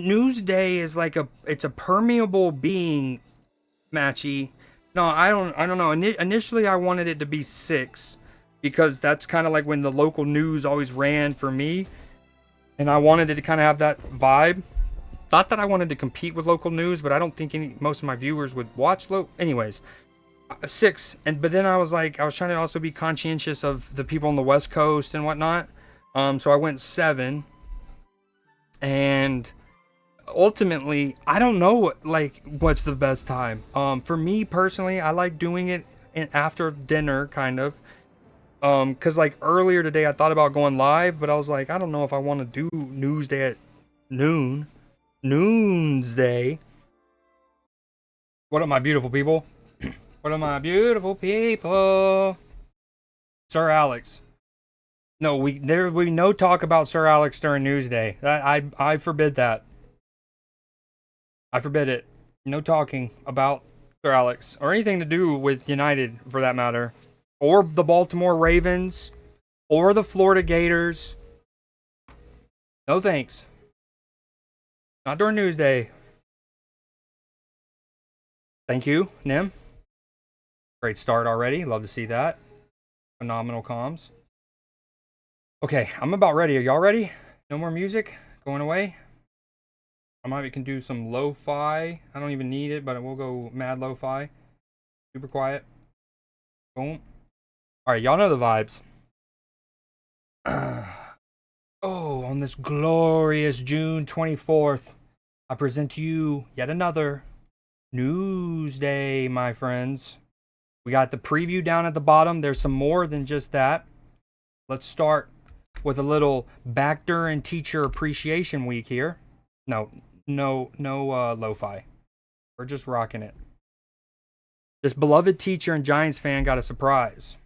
Newsday is like it's a permeable being, Matchy. No, I don't know. Initially, I wanted it to be 6 because that's kind of like when the local news always ran for me, and I wanted it to kind of have that vibe. Not that I wanted to compete with local news, but I don't think most of my viewers would watch anyways. 6, but then I was trying to also be conscientious of the people on the West Coast and whatnot. So I went 7, and ultimately I don't know what's the best time. For me personally, I like doing it after dinner, kind of. Cause like earlier today I thought about going live, but I was like, I don't know if I want to do Newsday at Noonsday. What up, my beautiful people? What up, my beautiful people? Sir Alex. No, there will be no talk about Sir Alex during Newsday. I forbid that. I forbid it. No talking about Sir Alex or anything to do with United, for that matter, or the Baltimore Ravens, or the Florida Gators. No thanks. Not during Newsday. Thank you, Nim. Great start already. Love to see that. Phenomenal comms. Okay, I'm about ready. Are y'all ready? No more music? Going away? We can do some lo-fi. I don't even need it, but we'll go mad lo-fi. Super quiet. Boom. Alright, y'all know the vibes. Oh, on this glorious June 24th, I present to you yet another Newsday, my friends. We got the preview down at the bottom. There's some more than just that. Let's start with a little Backer and Teacher Appreciation Week here. No lo-fi. We're just rocking it. This beloved teacher and Giants fan got a surprise.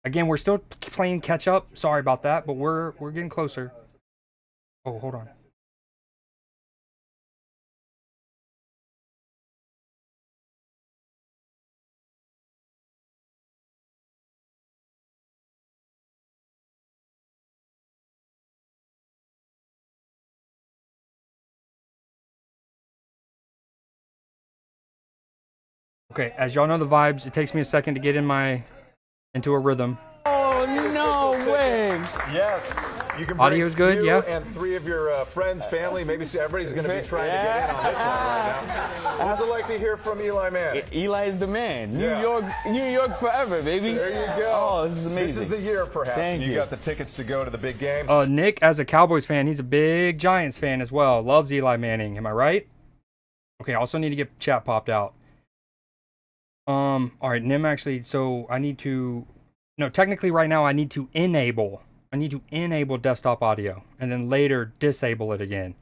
Again, we're still playing catch up. Sorry about that, but we're getting closer. Oh, hold on. Okay, as y'all know the vibes, it takes me a second to get into a rhythm. Oh, no way. Yes. You can Audio's good, you yeah. And 3 of your friends, family, maybe everybody's going to be trying to get in on this one right now. What would you like to hear from Eli Manning? Eli is the man. New York forever, baby. There you go. Oh, this is amazing. This is the year, perhaps. Thank you. You got the tickets to go to the big game. Nick, as a Cowboys fan, he's a big Giants fan as well. Loves Eli Manning. Am I right? Okay, I also need to get chat popped out. All right, Nim actually, so I need to, no, technically right now I need to enable desktop audio and then later disable it again.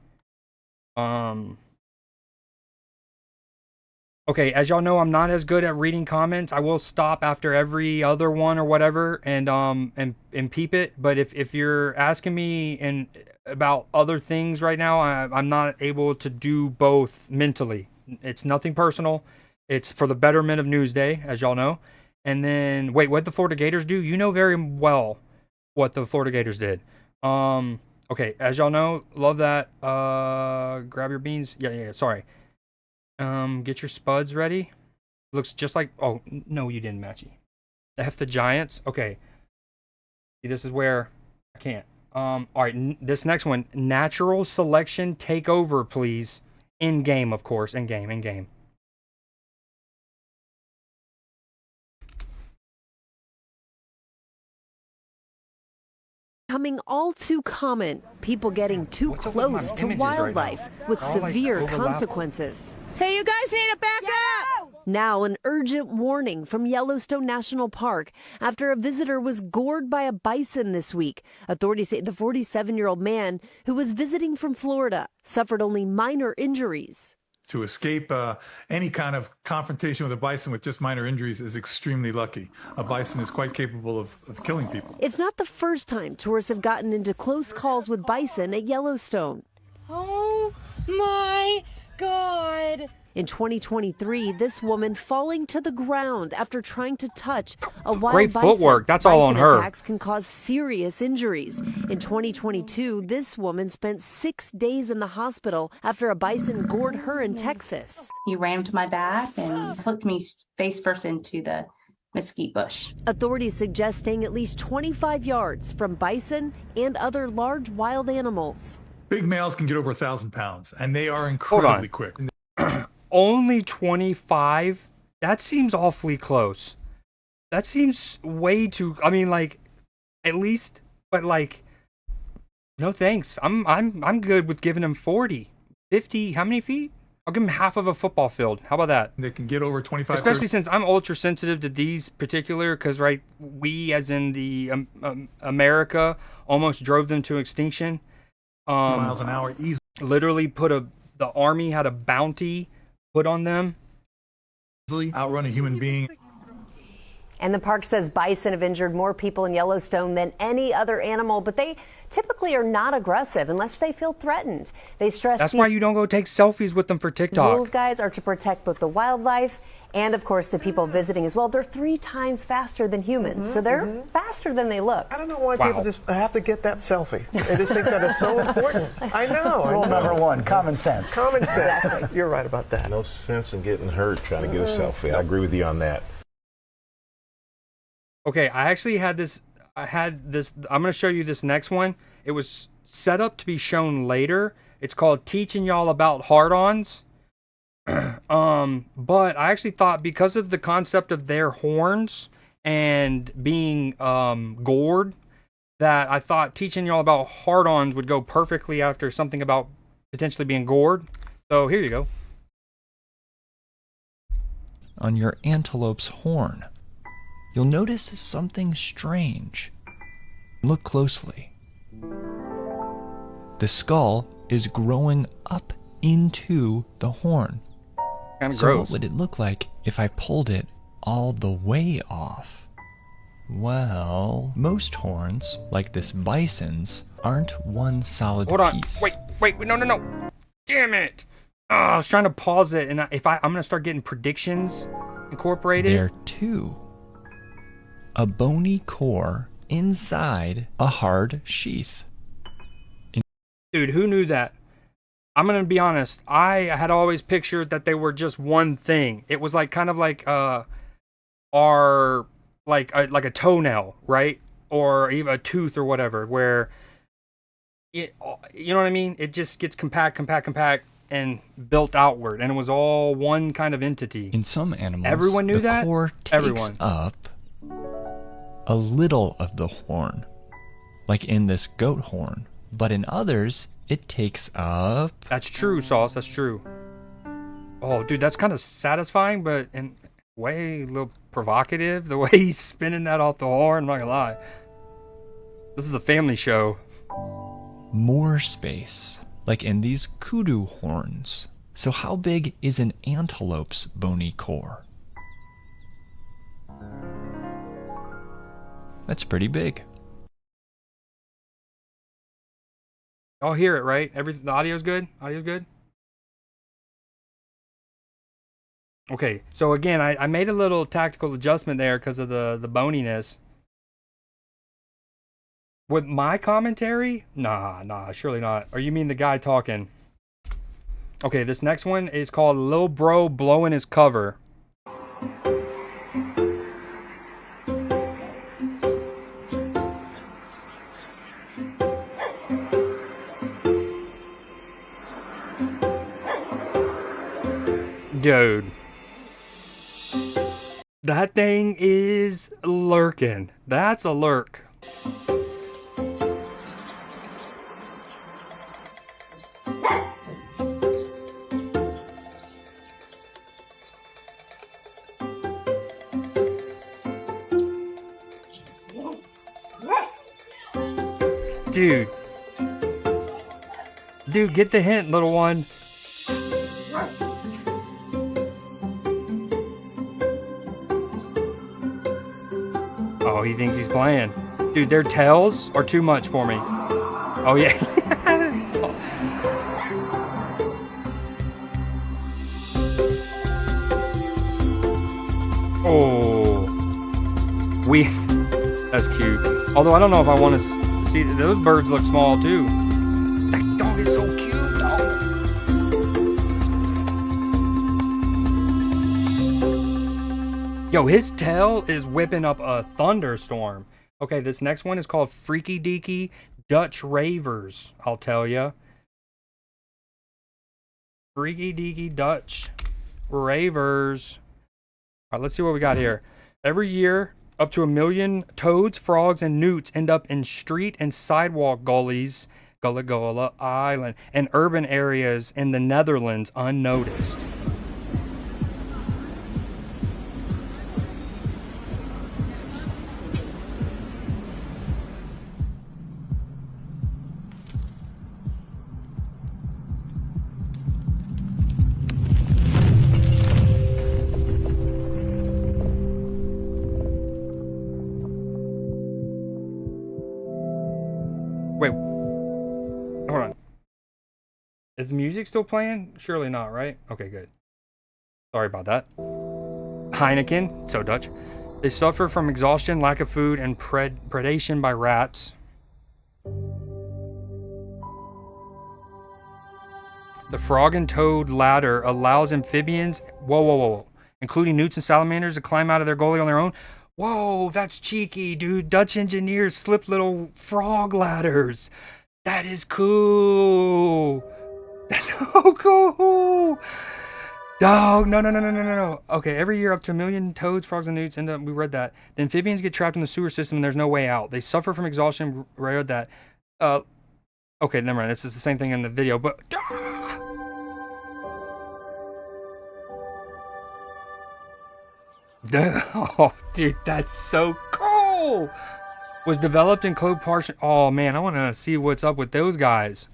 Okay, as y'all know, I'm not as good at reading comments. I will stop after every other one or whatever and peep it. But if you're asking me about other things right now, I'm not able to do both mentally. It's nothing personal. It's for the betterment of Newsday, as y'all know. And then, wait, what'd the Florida Gators do? You know very well what the Florida Gators did. Okay, as y'all know, love that. Grab your beans. Yeah, sorry. Get your spuds ready. Looks just like, oh, no, you didn't, Matchy. F the Giants. Okay. See, this is where I can't. All right, this next one, natural selection takeover, please. In game, of course. In game. Becoming all too common, people getting too close to wildlife with severe consequences. Hey, you guys need to back up! Now, an urgent warning from Yellowstone National Park after a visitor was gored by a bison this week. Authorities say the 47-year-old man, who was visiting from Florida, suffered only minor injuries. To escape any kind of confrontation with a bison with just minor injuries is extremely lucky. A bison is quite capable of killing people. It's not the first time tourists have gotten into close calls with bison at Yellowstone. Oh my God! In 2023, this woman falling to the ground after trying to touch a wild Great bison. footwork. That's all on Bison her. attacks can cause serious injuries. In 2022, this woman spent 6 days in the hospital after a bison gored her in Texas. He rammed my back and flipped me face first into the mesquite bush. Authorities suggest staying at least 25 yards from bison and other large wild animals. Big males can get over 1,000 pounds, and they are incredibly quick. Only 25? That seems awfully close. That seems way too. I mean, like, at least, but like, no thanks. I'm good with giving him 40, 50. How many feet? I'll give him half of a football field. How about that? They can get over 25. Especially since I'm ultra sensitive to these particular, because right, we as in the America almost drove them to extinction. Miles an hour easily. Literally the army had a bounty put on them. Outrun a human being. And the park says bison have injured more people in Yellowstone than any other animal, but they typically are not aggressive unless they feel threatened. They stress that's why you don't go take selfies with them for TikTok. Rules, guys, are to protect both the wildlife and, of course, the people visiting as well. They're 3 times faster than humans, so they're faster than they look. I don't know why people just have to get that selfie. They just think that is so important. I know. Rule number 1, common sense. Common sense. You're right about that. No sense in getting hurt trying to get a selfie. I agree with you on that. Okay, I actually had this. I'm going to show you this next one. It was set up to be shown later. It's called Teaching Y'all About Hard-Ons. But I actually thought because of the concept of their horns and being gored, that I thought teaching y'all about hard-ons would go perfectly after something about potentially being gored. So here you go. On your antelope's horn, you'll notice something strange. Look closely. The skull is growing up into the horn. Kind of so gross. What would it look like if I pulled it all the way off? Well, most horns, like this bison's, aren't one solid piece. Wait, no. Damn it. Oh, I was trying to pause it, and I'm going to start getting predictions incorporated. There too. A bony core inside a hard sheath. Dude, who knew that? I'm gonna be honest. I had always pictured that they were just one thing. It was like kind of like like a toenail, right? Or even a tooth or whatever, where it, you know what I mean? It just gets compact, and built outward, and it was all one kind of entity. In some animals, everyone knew the core takes up a little of the horn, like in this goat horn, but in others, it takes up... That's true, Sauce, that's true. Oh, dude, that's kind of satisfying, but in a way, a little provocative, the way he's spinning that off the horn, I'm not gonna lie. This is a family show. More space, like in these kudu horns. So how big is an antelope's bony core? That's pretty big. Y'all hear it, right? The audio's good? Audio's good? Okay, so again, I made a little tactical adjustment there because of the boniness. With my commentary? Nah, surely not. Or you mean the guy talking? Okay, this next one is called Lil Bro Blowing His Cover. Dude, that thing is lurking. That's a lurk. Dude, get the hint, little one. Oh, he thinks he's playing. Dude, their tails are too much for me. Oh, yeah. Oh, that's cute. Although I don't know if I want to see, those birds look small too. That dog is so cute, dog. Yo, his tail is whipping up a thunderstorm. Okay, this next one is called Freaky Deaky Dutch Ravers, I'll tell ya. Freaky Deaky Dutch Ravers. All right, let's see what we got here. Every year, up to 1 million toads, frogs, and newts end up in street and sidewalk gullies, Gullah Island, and urban areas in the Netherlands unnoticed. Wait, hold on. Is the music still playing? Surely not, right? Okay, good. Sorry about that. Heineken, so Dutch. They suffer from exhaustion, lack of food, and predation by rats. The frog and toad ladder allows amphibians, whoa, including newts and salamanders, to climb out of their gully on their own. Whoa, that's cheeky, dude. Dutch engineers slip little frog ladders. That is cool. That's so cool. Dog, no. Okay, every year up to 1 million toads, frogs, and newts end up, we read that. The amphibians get trapped in the sewer system and there's no way out. They suffer from exhaustion, read that. Okay, never mind. This is the same thing in the video, but... Oh, dude, that's so cool. Was developed in Clove Park. Oh man, I want to see what's up with those guys.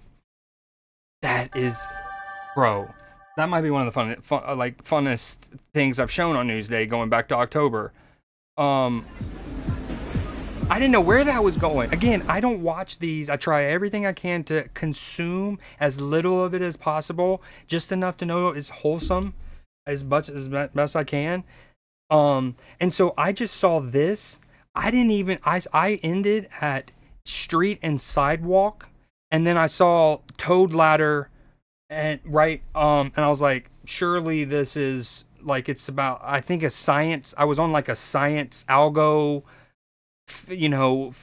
That is, bro. That might be one of the funnest things I've shown on Newsday going back to October. I didn't know where that was going. Again, I don't watch these. I try everything I can to consume as little of it as possible, just enough to know it's wholesome as best I can. And so I just saw this. I ended at street and sidewalk, and then I saw toad ladder and and I was like, surely this is like, it's about, I think a science, I was on like a science algo,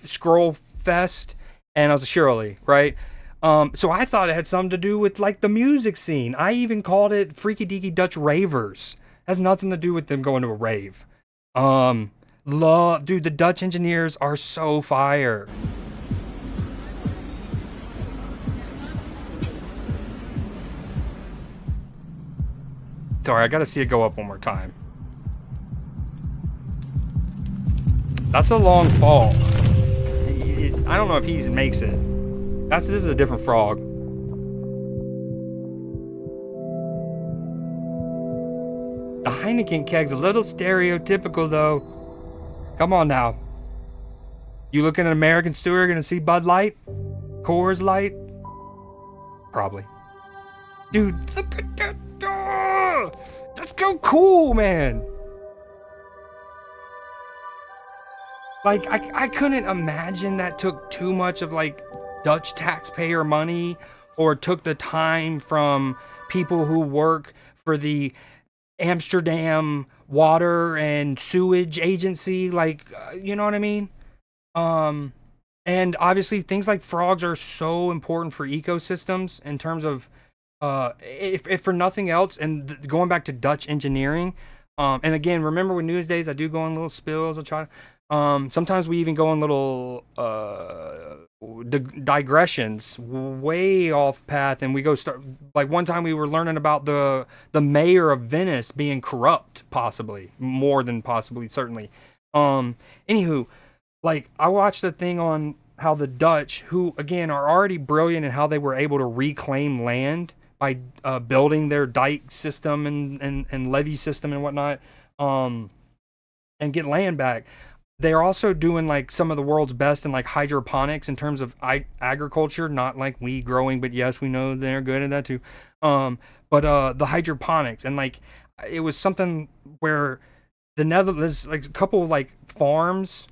scroll fest, and I was like, surely, right? So I thought it had something to do with like the music scene. I even called it Freaky Deaky Dutch Ravers. Has nothing to do with them going to a rave. Dude, the Dutch engineers are so fire. Sorry, I gotta see it go up one more time. That's a long fall. I don't know if he makes it. This is a different frog. The Heineken keg's a little stereotypical, though. Come on now. You looking at American Stewart, gonna see Bud Light? Coors Light? Probably. Dude, look at that. Oh, that's so cool, man. Like, I couldn't imagine that took too much of, like, Dutch taxpayer money, or took the time from people who work for the Amsterdam water and sewage agency, like, you know what I mean? And obviously things like frogs are so important for ecosystems in terms of, if for nothing else, and going back to Dutch engineering, and again, remember with Newsdays, I do go on little spills, I try to, sometimes we even go on little, digressions way off path, and we go start, like one time we were learning about the mayor of Venice being corrupt, possibly more than possibly, certainly. Anywho, like, I watched a thing on how the Dutch, who again are already brilliant in how they were able to reclaim land by building their dike system and levee system and whatnot, and get land back. They're also doing like some of the world's best in like hydroponics in terms of agriculture, not like weed growing, but yes, we know they're good at that too. But the hydroponics, and like, it was something where the Netherlands, like a couple of like farms,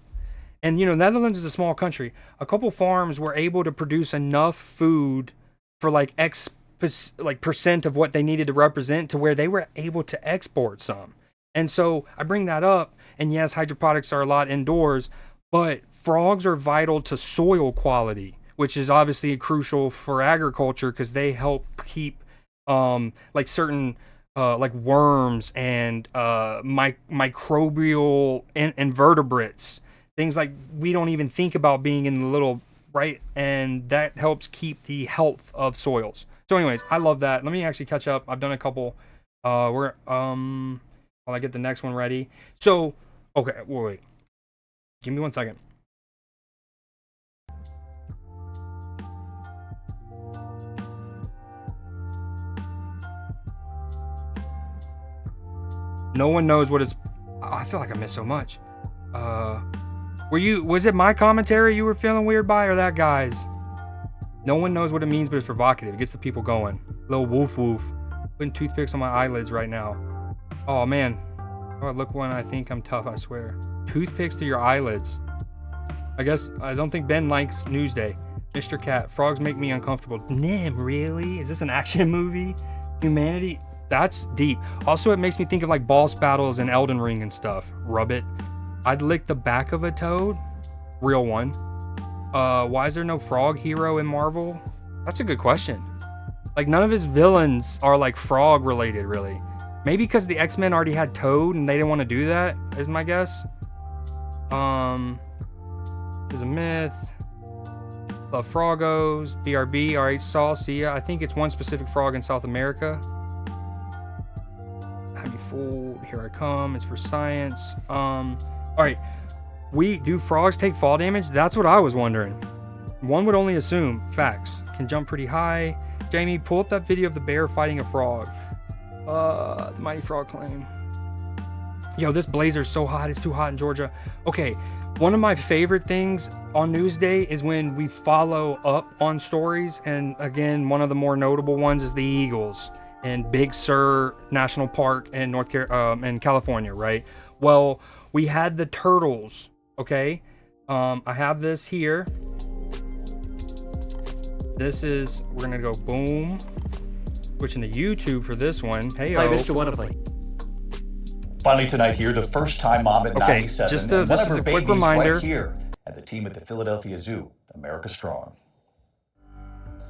and you know, Netherlands is a small country. A couple farms were able to produce enough food for like percent of what they needed to represent to where they were able to export some. And so I bring that up, and yes, hydroponics are a lot indoors, but frogs are vital to soil quality, which is obviously crucial for agriculture because they help keep like certain like worms and microbial invertebrates, things like we don't even think about being in the little, right? And that helps keep the health of soils. So anyways, I love that. Let me actually catch up. I've done a couple. While I get the next one ready. So, okay, wait. Give me 1 second. No one knows what it's... I feel like I missed so much. Was it my commentary you were feeling weird by, or that guy's? No one knows what it means, but it's provocative. It gets the people going. Little woof woof. Putting toothpicks on my eyelids right now. Oh, man. Oh, look when I think I'm tough, I swear. Toothpicks to your eyelids. I guess, I don't think Ben likes Newsday. Mr. Cat, frogs make me uncomfortable. Nim, really? Is this an action movie? Humanity? That's deep. Also, it makes me think of like boss battles in Elden Ring and stuff. Rub it. I'd lick the back of a toad. Real one. Why is there no frog hero in Marvel? That's a good question. Like, none of his villains are like frog related, really. Maybe because the X-Men already had Toad and they didn't want to do that, is my guess. There's a myth. Love Frogos. BRB. Alright, Saul, see ya. I think it's one specific frog in South America. Have me fooled. Here I come. It's for science. Alright. Do frogs take fall damage? That's what I was wondering. One would only assume. Facts. Can jump pretty high. Jamie, pull up that video of the bear fighting a frog. The Mighty Frog Claim. Yo, this blazer's so hot. It's too hot in Georgia. Okay, one of my favorite things on Newsday is when we follow up on stories. And again, one of the more notable ones is the Eagles and Big Sur National Park in in California, right? Well, we had the turtles, okay? I have this here. We're gonna go boom. Switching to YouTube for this one. Hey, Hi, Mr. Wonderfully. Finally tonight here, the first time mom at 97. Just this is a quick reminder. Right here at the team at the Philadelphia Zoo, America Strong.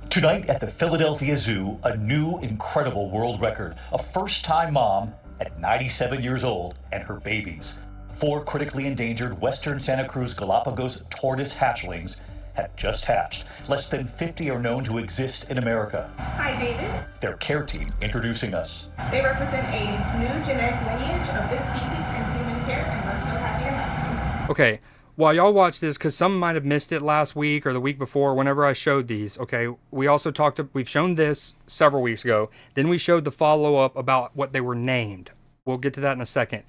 Tonight at the Philadelphia Zoo, a new incredible world record. A first-time mom at 97 years old and her babies. 4 critically endangered Western Santa Cruz Galapagos tortoise hatchlings have just hatched. Less than 50 are known to exist in America. Hi, David. Their care team introducing us. They represent a new genetic lineage of this species in human care, and we're so happy to have them. Okay, while y'all watch this, because some might have missed it last week or the week before, whenever I showed these, okay, we've shown this several weeks ago. Then we showed the follow-up about what they were named. We'll get to that in a second.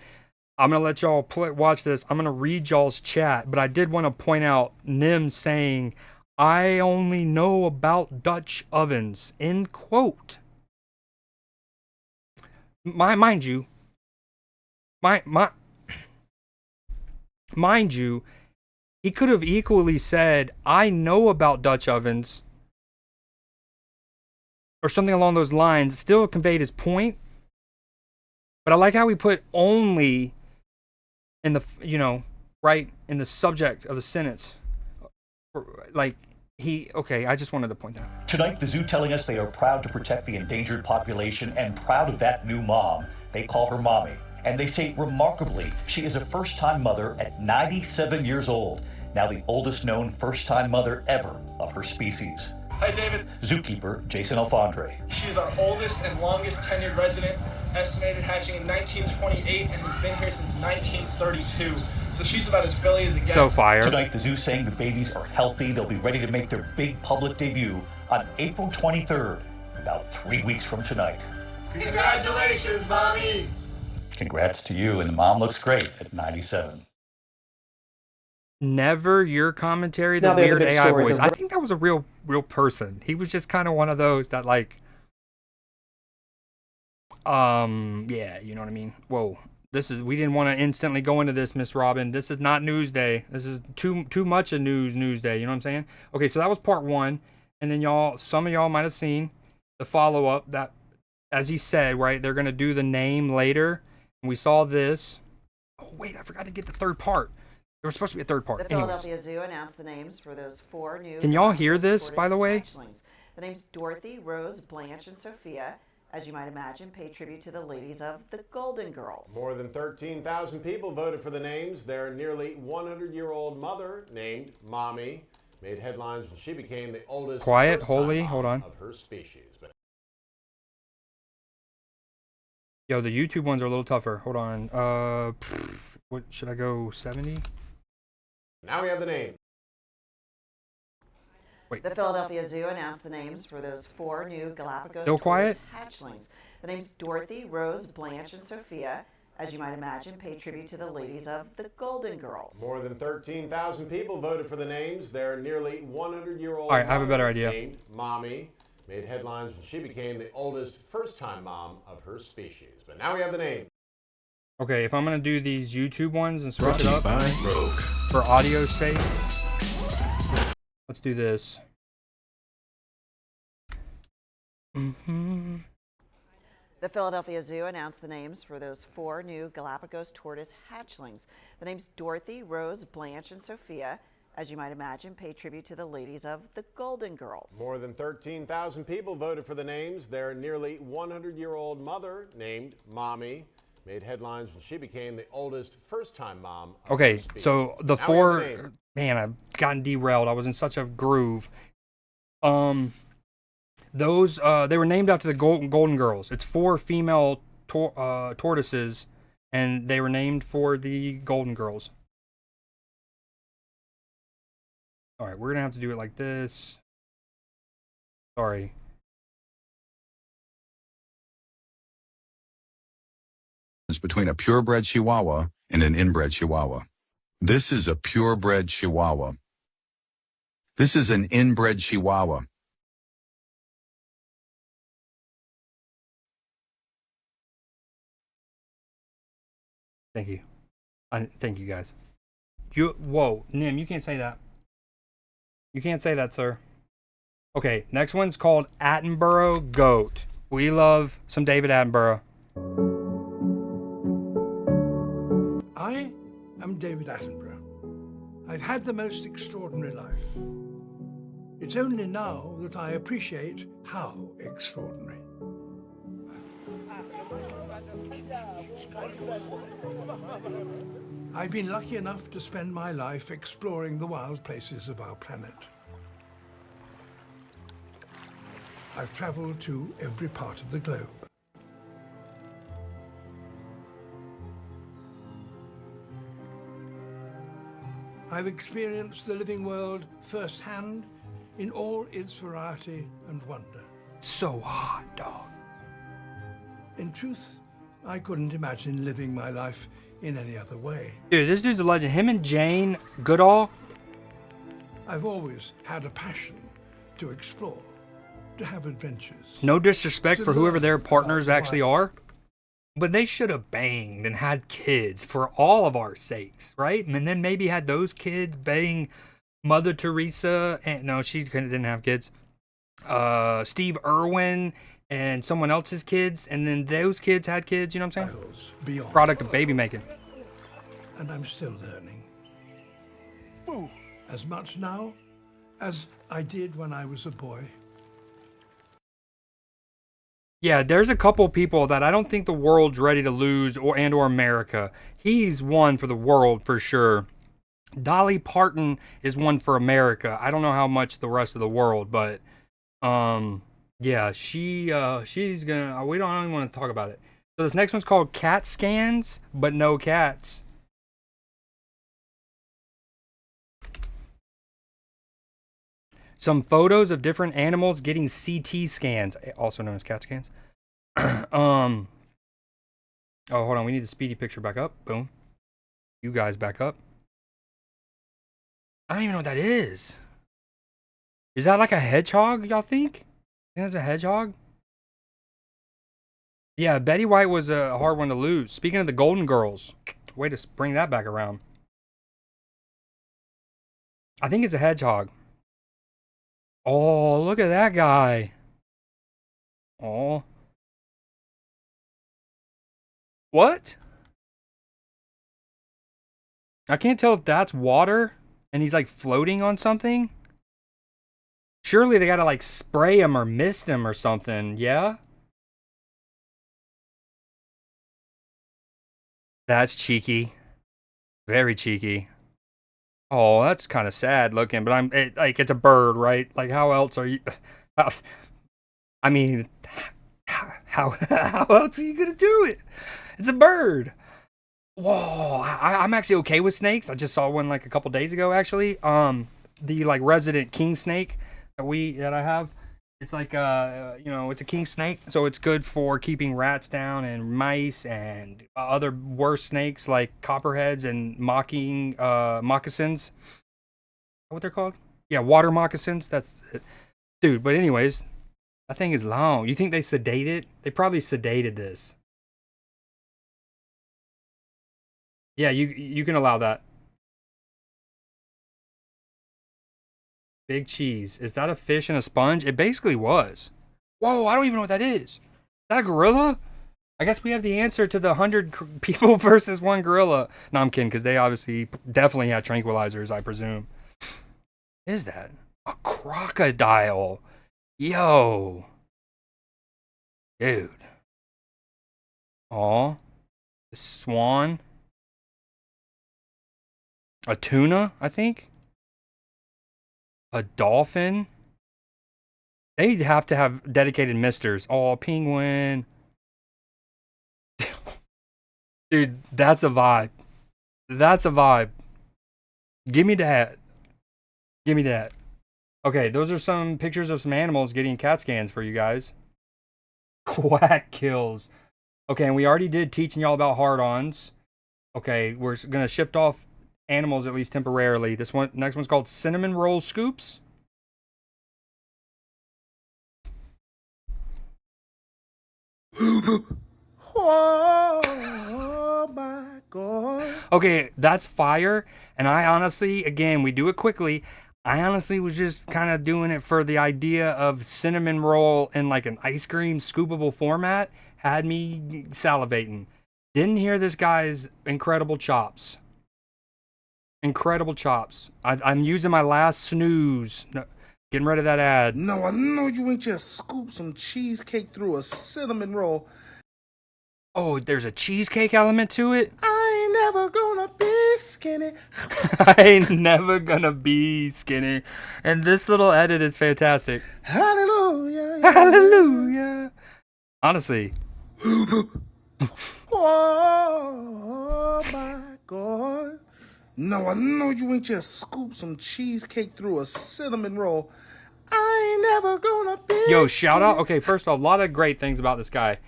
I'm going to let y'all watch this. I'm going to read y'all's chat, but I did want to point out Nim saying, I only know about Dutch ovens, end quote. Mind you, he could have equally said, I know about Dutch ovens, or something along those lines. It still conveyed his point. But I like how he put only in the, right in the subject of the sentence. Like, I just wanted to point that out. Tonight, the zoo telling us they are proud to protect the endangered population and proud of that new mom. They call her Mommy. And they say, remarkably, she is a first-time mother at 97 years old. Now the oldest known first-time mother ever of her species. Hi, David. Zookeeper Jason Alfondre. She's our oldest and longest tenured resident, estimated hatching in 1928 and has been here since 1932. So she's about as Philly as it gets. So fire. Tonight, the zoo saying the babies are healthy. They'll be ready to make their big public debut on April 23rd, about 3 weeks from tonight. Congratulations, Mommy! Congrats to you, and the mom looks great at 97. Never your commentary, the weird AI voice. I think that was a real person. He was just kind of one of those that yeah, you know what I mean? Whoa. we didn't want to instantly go into this, Miss Robin. This is not Newsday. This is too much of Newsday. You know what I'm saying? Okay, so that was part 1, and then some of y'all might have seen the follow up that, as he said, right, they're gonna do the name later. And we saw this. Oh wait, I forgot to get the third part. There was supposed to be a third part. The Philadelphia Zoo announced the names for those 4 new. Can y'all hear this, by the way? Hatchlings. The names Dorothy, Rose, Blanche, and Sophia, as you might imagine, pay tribute to the ladies of the Golden Girls. More than 13,000 people voted for the names. Their nearly 100-year-old mother, named Mommy, made headlines when she became the oldest Quiet, first-time holy, mom hold on. of her species. Yo, the YouTube ones are a little tougher. Hold on. What should I go? 70? Now we have the name. Wait. The Philadelphia Zoo announced the names for those 4 new Galapagos Still quiet? hatchlings. The names Dorothy, Rose, Blanche, and Sophia, as you might imagine, pay tribute to the ladies of the Golden Girls. More than 13,000 people voted for the names. Their nearly 100-year-old All right, I have a better mother, idea. named Mommy, made headlines when she became the oldest first-time mom of her species. But now we have the name. Okay, if I'm gonna do these YouTube ones and switch it up for audio's sake, let's do this. The Philadelphia Zoo announced the names for those 4 new Galapagos tortoise hatchlings. The names Dorothy, Rose, Blanche, and Sophia, as you might imagine, pay tribute to the ladies of the Golden Girls. More than 13,000 people voted for the names. Their nearly 100-year-old mother, named Mommy, made headlines when she became the oldest first-time mom of Okay, her species. so the Now we have the 4, name. man, I've gotten derailed. I was in such a groove. Those they were named after the Golden Girls. It's 4 female tortoises, and they were named for the Golden Girls. All right, we're gonna have to do it like this. Sorry. Between a purebred Chihuahua and an inbred Chihuahua. This is a purebred Chihuahua. This is an inbred Chihuahua. Thank you. Thank you guys. Whoa, Nim, you can't say that. You can't say that, sir. Okay, next one's called Attenborough Goat. We love some David Attenborough. I am David Attenborough. I've had the most extraordinary life. It's only now that I appreciate how extraordinary. I've been lucky enough to spend my life exploring the wild places of our planet. I've traveled to every part of the globe. I've experienced the living world firsthand in all its variety and wonder. So hot, dog. In truth, I couldn't imagine living my life in any other way. Dude, this dude's a legend. Him and Jane Goodall. I've always had a passion to explore, to have adventures. No disrespect for whoever their partners actually are, but they should have banged and had kids for all of our sakes, right? And then maybe had those kids bang Mother Teresa, and no, she didn't have kids. Steve Irwin and someone else's kids, and then those kids had kids. You know what I'm saying? Beyond. Product of baby making. And I'm still learning. As much now as I did when I was a boy. Yeah, there's a couple people that I don't think the world's ready to lose, or America. He's one for the world for sure. Dolly Parton is one for America. I don't know how much the rest of the world, but yeah, she's gonna. We don't even want to talk about it. So this next one's called Cat Scans, but no cats. Some photos of different animals getting CT scans, also known as CAT scans. Oh, hold on. We need the speedy picture back up. Boom. You guys back up. I don't even know what that is. Is that like a hedgehog, y'all think? Think that's a hedgehog? Yeah, Betty White was a hard one to lose. Speaking of the Golden Girls, way to bring that back around. I think it's a hedgehog. Oh, look at that guy. Oh. What? I can't tell if that's water and he's like floating on something. Surely they gotta like spray him or mist him or something, yeah? That's cheeky. Very cheeky. Oh, that's kind of sad looking, but like it's a bird, right? Like how else are you? I mean, how else are you gonna do it? It's a bird. Whoa, I'm actually okay with snakes. I just saw one like a couple days ago, actually. The like resident king snake that I have. It's like it's a king snake, so it's good for keeping rats down and mice and other worse snakes like copperheads and moccasins. What they're called? Yeah, water moccasins. That's it. Dude. But anyways, that thing is long. You think they sedate it? They probably sedated this. Yeah, you can allow that. Big cheese. Is that a fish and a sponge? It basically was. Whoa, I don't even know what that is. Is that a gorilla? I guess we have the answer to the 100 people versus one gorilla. No, I'm kidding, because they obviously definitely had tranquilizers, I presume. What is that? A crocodile. Yo. Dude. Aw. The swan. A tuna, I think. A dolphin. They'd have to have dedicated misters. Oh, penguin. Dude, that's a vibe. That's a vibe. Give me that. Give me that. Okay, those are some pictures of some animals getting CAT scans for you guys. Quack kills. Okay, and we already did teaching y'all about hard-ons. Okay, we're going to shift off animals at least temporarily. This one, next one's called cinnamon roll scoops. Oh my God. Okay, that's fire. And I honestly, again, we do it quickly. I honestly was just kind of doing it for the idea of cinnamon roll in like an ice cream scoopable format. Had me salivating. Didn't hear this guy's incredible chops. Incredible chops. I'm using my last snooze. No, getting rid of that ad. No, I know you ain't just scoop some cheesecake through a cinnamon roll. Oh, there's a cheesecake element to it? I ain't never gonna be skinny. I ain't never gonna be skinny. And this little edit is fantastic. Hallelujah. Hallelujah. Honestly. Oh my God. No, I know you ain't just scoop some cheesecake through a cinnamon roll. I ain't never gonna be. Yo, shout out. Okay, first off, a lot of great things about this guy.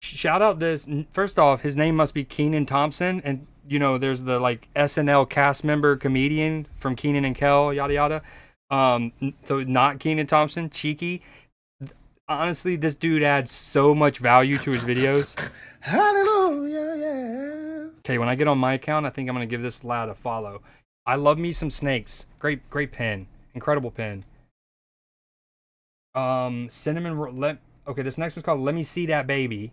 Shout out this. First off, his name must be Kenan Thompson. And, you know, there's the, like, SNL cast member comedian from Kenan and Kel, yada, yada. So not Kenan Thompson, cheeky. Honestly, this dude adds so much value to his videos. Hallelujah, yeah. Okay, when I get on my account, I think I'm going to give this lad a follow. I love me some snakes. Great pen. Incredible pen. Cinnamon... Okay, this next one's called Let Me See That Baby.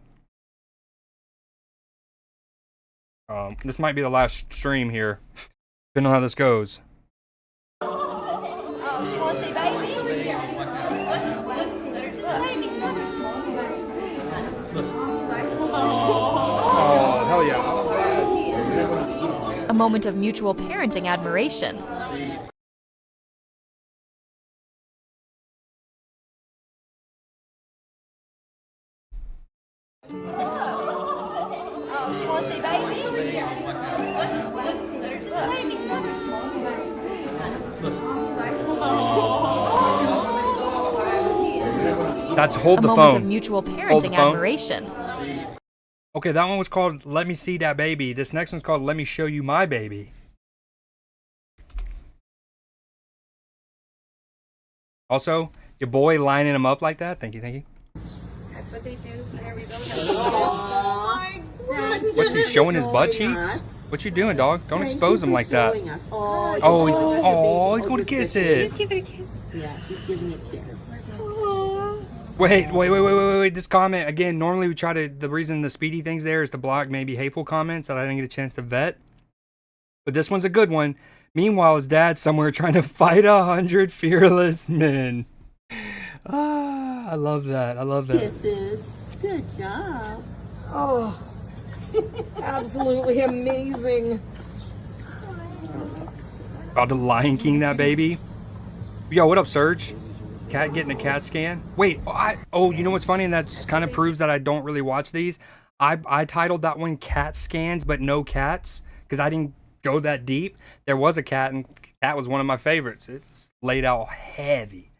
This might be the last stream here. Depending on how this goes. Oh, she wants the baby. Oh, hell yeah. A moment of mutual parenting admiration. Oh, she wants the baby. That's hold the phone. A moment of mutual parenting admiration. Okay, that one was called Let Me See That Baby. This next one's called Let Me Show You My Baby. Also, your boy lining him up like that. Thank you, thank you. That's what they do whenever you go to showing his butt cheeks? What you doing, dog? Don't expose him like that. Oh, he's going to kiss it. Just give it a kiss. Yes, he's giving it a kiss. Wait. This comment, again, normally we try to, the reason the speedy thing's there is to block maybe hateful comments that I didn't get a chance to vet. But this one's a good one. Meanwhile, his dad's somewhere trying to fight 100 fearless men. I love that. Kisses. Good job. Oh, absolutely amazing. About to Lion King that baby. Yo, what up, Serge? Cat getting a cat scan. Wait, you know what's funny? And that kind of proves that I don't really watch these. I titled that one Cat Scans, but no cats, because I didn't go that deep. There was a cat, and cat was one of my favorites. It's laid out heavy.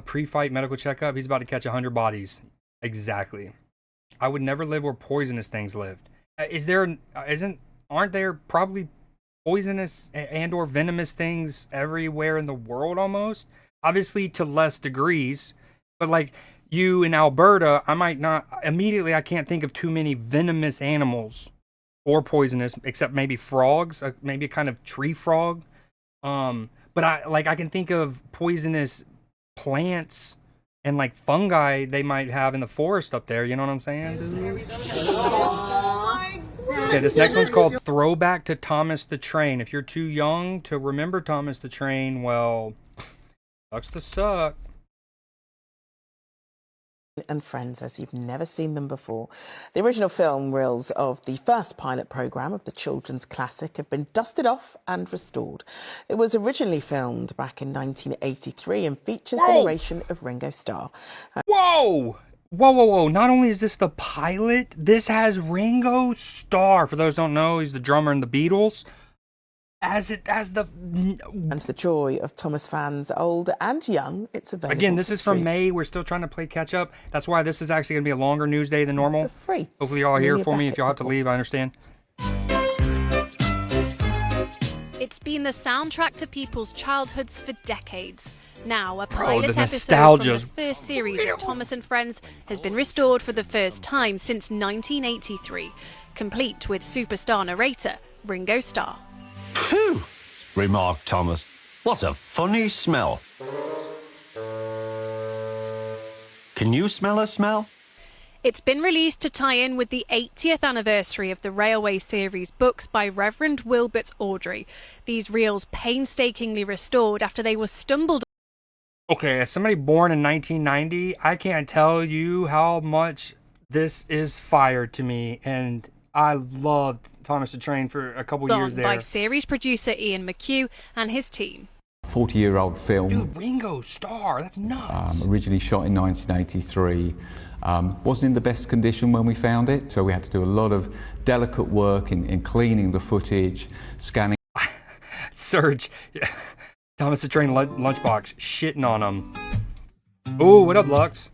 Pre-fight medical checkup. He's about to catch 100 bodies. Exactly. I would never live where poisonous things lived. Aren't there probably poisonous and or venomous things everywhere in the world almost? Obviously to less degrees, but like you in Alberta, I can't think of too many venomous animals or poisonous, except maybe frogs, maybe a kind of tree frog. But I can think of poisonous plants and like fungi they might have in the forest up there. You know what I'm saying, dude? Okay, this next one's called Throwback to Thomas the Train. If you're too young to remember Thomas the Train, well, sucks to suck. And friends as you've never seen them before. The original film reels of the first pilot programme of the children's classic have been dusted off and restored. It was originally filmed back in 1983 and features the narration of Ringo Starr. Whoa! Not only is this the pilot, this has Ringo Starr. For those who don't know, he's the drummer in the Beatles. And to the joy of Thomas fans, old and young, it's available. Again, this is from May. We're still trying to play catch up. That's why this is actually going to be a longer news day than normal. For free. Hopefully y'all are here for me. If y'all have to leave, I understand. It's been the soundtrack to people's childhoods for decades. Now, a Bro, pilot the episode from the first series of Thomas and Friends has been restored for the first time since 1983, complete with superstar narrator Ringo Starr. Phew, remarked Thomas. What a funny smell. Can you smell a smell? It's been released to tie in with the 80th anniversary of the Railway series books by Reverend Wilbert Awdry. These reels painstakingly restored after they were stumbled. Okay, as somebody born in 1990, I can't tell you how much this is fire to me, and I loved Thomas the Train for a couple years there. By series producer Ian McHugh and his team. 40-year-old film. Dude, Ringo Starr, that's nuts. Originally shot in 1983. Wasn't in the best condition when we found it, so we had to do a lot of delicate work in cleaning the footage, scanning. Serge, yeah. Thomas the Train lunchbox, shitting on him. Ooh, what up, Lux?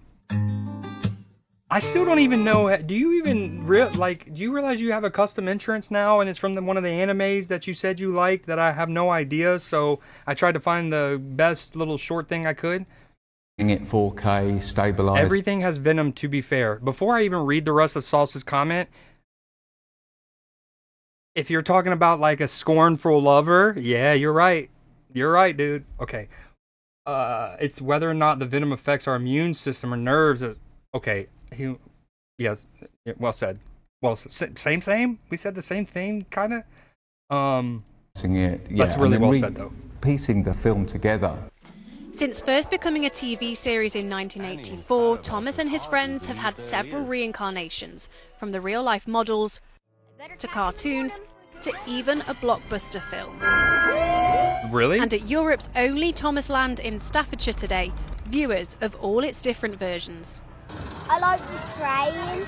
I still don't even know. Do you even do you realize you have a custom entrance now, and it's from one of the animes that you said you liked that I have no idea? So I tried to find the best little short thing I could. It 4K, stabilized. Everything has Venom, to be fair. Before I even read the rest of Sauce's comment, if you're talking about like a scornful lover, yeah, you're right. You're right, dude. Okay. It's whether or not the venom affects our immune system or nerves. Okay. Yes. Well said. Well, same. We said the same thing, kind of. That's really well said, though. Piecing the film together. Since first becoming a TV series in 1984, Thomas and his friends have had several reincarnations, from the real-life models to cartoons to even a blockbuster film. Really? And at Europe's only Thomas Land in Staffordshire today, viewers of all its different versions. I like the train.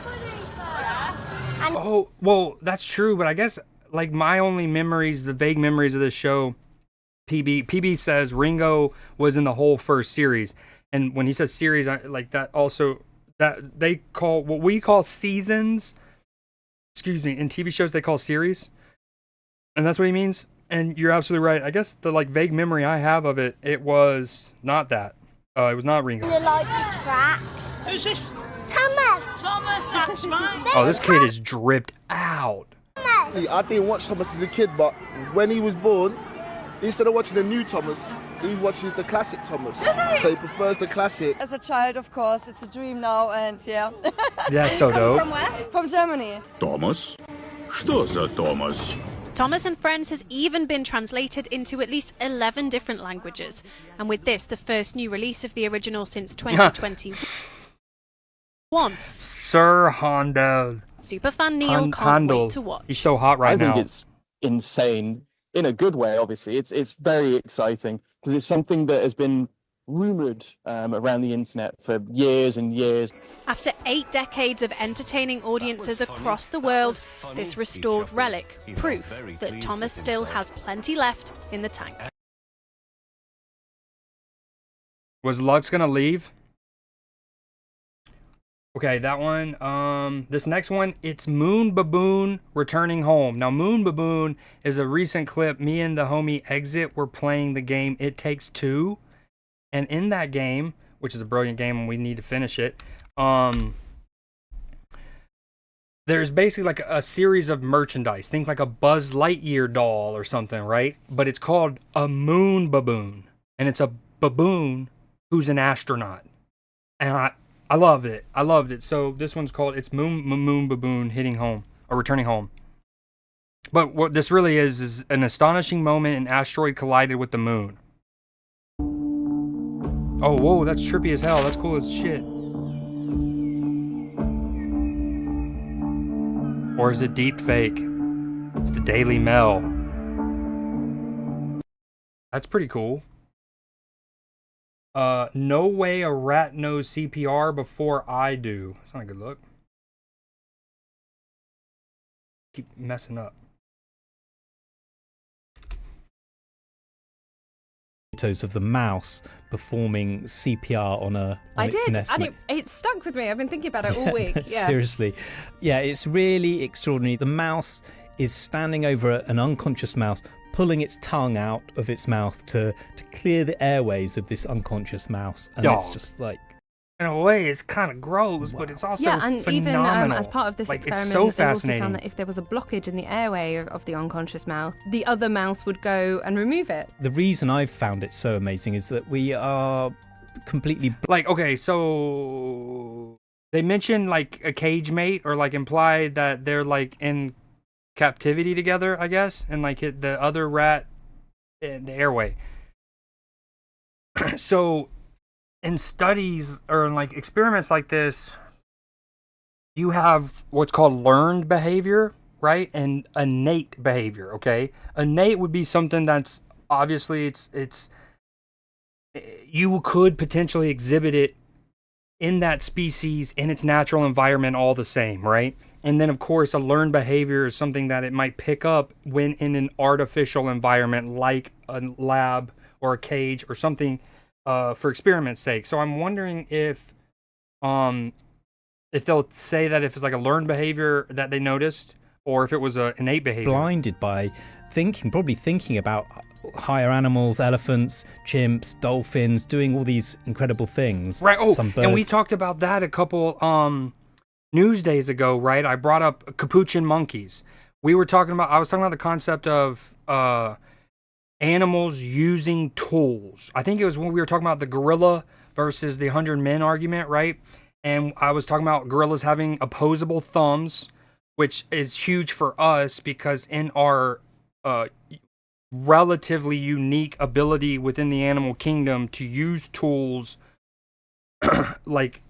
Oh, well, that's true, but I guess like my only memories, the vague memories of this show, PB says Ringo was in the whole first series. And when he says series, like that also, that they call what we call seasons, in TV shows they call series. And that's what he means. And you're absolutely right. I guess the like vague memory I have of it was not that. It was not Ringo. I like the track. Who's this? Thomas, that's mine. Oh, this kid is dripped out. I didn't watch Thomas as a kid, but when he was born, instead of watching the new Thomas, he watches the classic Thomas. So he prefers the classic. As a child, of course, it's a dream now, and yeah. That's so dope. From where? From Germany. Thomas? Что за Thomas? Thomas and Friends has even been translated into at least 11 different languages. And with this, the first new release of the original since 2021. Sir Hondo. Superfan Neil can't wait to watch. He's so hot right now. I think it's insane. In a good way, obviously. It's very exciting because it's something that has been rumoured around the internet for years and years. After 8 decades of entertaining audiences across the world, this restored relic, proof that Thomas still has plenty left in the tank. Was Lux gonna leave? Okay, that one. This next one, it's Moon Baboon returning home. Now, Moon Baboon is a recent clip. Me and the homie Exit were playing the game It Takes Two. And in that game, which is a brilliant game and we need to finish it, there's basically like a series of merchandise. Think like a Buzz Lightyear doll or something, right? But it's called a Moon Baboon. And it's a baboon who's an astronaut. And I loved it. I loved it. So this one's called It's Moon Baboon hitting home or returning home. But what this really is an astonishing moment an asteroid collided with the moon. Oh, whoa, that's trippy as hell. That's cool as shit. Or is it deep fake? It's the Daily Mail. That's pretty cool. No way a rat knows CPR before I do. That's not a good look. Keep messing up. Of the mouse performing CPR on its nest. And it stuck with me. I've been thinking about it all week. Yeah. Seriously. Yeah, it's really extraordinary. The mouse is standing over an unconscious mouse, pulling its tongue out of its mouth to clear the airways of this unconscious mouse. And it's just like... In a way, it's kind of gross, but it's also phenomenal. Even as part of this experiment, it's so they fascinating. also found that if there was a blockage in the airway of the unconscious mouse, the other mouse would go and remove it. The reason I've found it so amazing is that we are completely... Like, okay, so... They mentioned, like, a cage mate, or, like, implied that they're, like, in captivity together, I guess, and, like, the other rat in the airway. So... in studies or in like experiments like this, you have what's called learned behavior, right? And innate behavior, okay? Innate would be something that's obviously it's you could potentially exhibit it in that species in its natural environment all the same, right? And then of course a learned behavior is something that it might pick up when in an artificial environment like a lab or a cage or something for experiment's sake. So I'm wondering if they'll say that if it's like a learned behavior that they noticed, or if it was an innate behavior. Blinded by probably thinking about higher animals, elephants, chimps, dolphins, doing all these incredible things. Right. Oh, some birds. And we talked about that a couple Newsdays ago, right? I brought up capuchin monkeys. I was talking about the concept of animals using tools. I think it was when we were talking about the gorilla versus the 100 men argument, right? And I was talking about gorillas having opposable thumbs, which is huge for us because in our relatively unique ability within the animal kingdom to use tools, like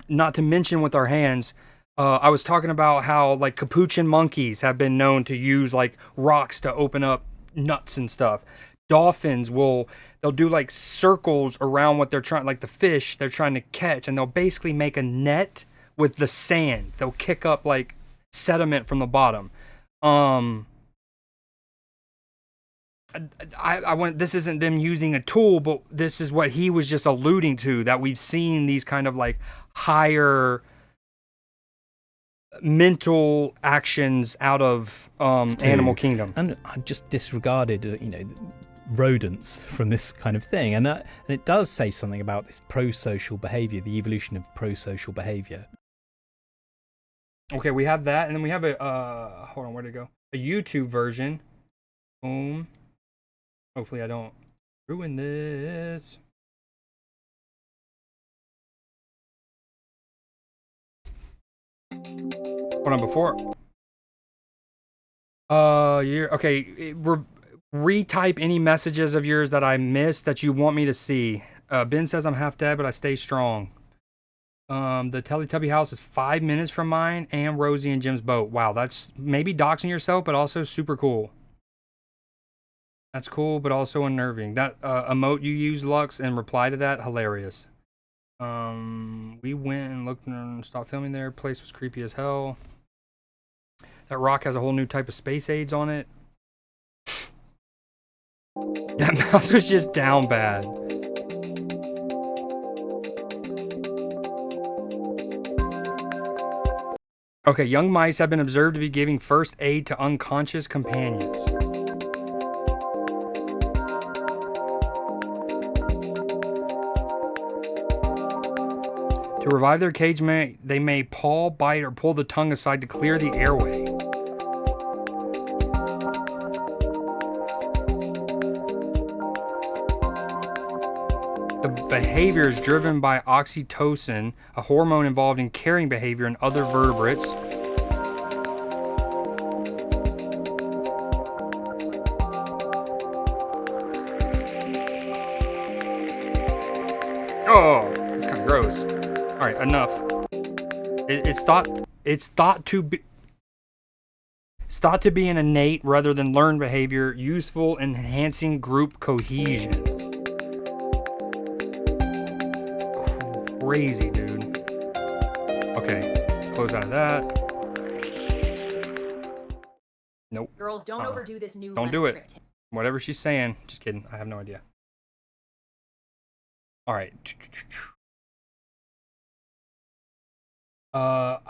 not to mention with our hands, I was talking about how like capuchin monkeys have been known to use like rocks to open up nuts and stuff. Dolphins they'll do like circles around what they're trying, like the fish they're trying to catch, and they'll basically make a net with the sand. They'll kick up like sediment from the bottom. This isn't them using a tool, but this is what he was just alluding to, that we've seen these kind of like higher mental actions out of animal kingdom. And I just disregarded rodents from this kind of thing. And it does say something about this pro-social behavior, the evolution of pro-social behavior. Okay, we have that, and then we have a hold on, where'd it go? A YouTube version. Boom. Hopefully I don't ruin this. Hold on, before. You're okay. Retype any messages of yours that I missed that you want me to see. Ben says I'm half dead, but I stay strong. The Teletubby house is 5 minutes from mine and Rosie and Jim's boat. Wow, that's maybe doxing yourself, but also super cool. That's cool, but also unnerving. That emote you use, Lux, and reply to that, hilarious. We went and looked and stopped filming there. Place was creepy as hell. That rock has a whole new type of space aids on it. That mouse was just down bad. Okay, young mice have been observed to be giving first aid to unconscious companions. To revive their cage, they may paw, bite, or pull the tongue aside to clear the airway. The behavior is driven by oxytocin, a hormone involved in caring behavior in other vertebrates. Oh, that's kind of gross. All right, enough. It's thought to be an innate rather than learned behavior, useful in enhancing group cohesion. Crazy, dude. Okay, close out of that. Nope. Girls, don't overdo this new Don't do Lemme it. trick. Whatever she's saying. Just kidding. I have no idea. All right.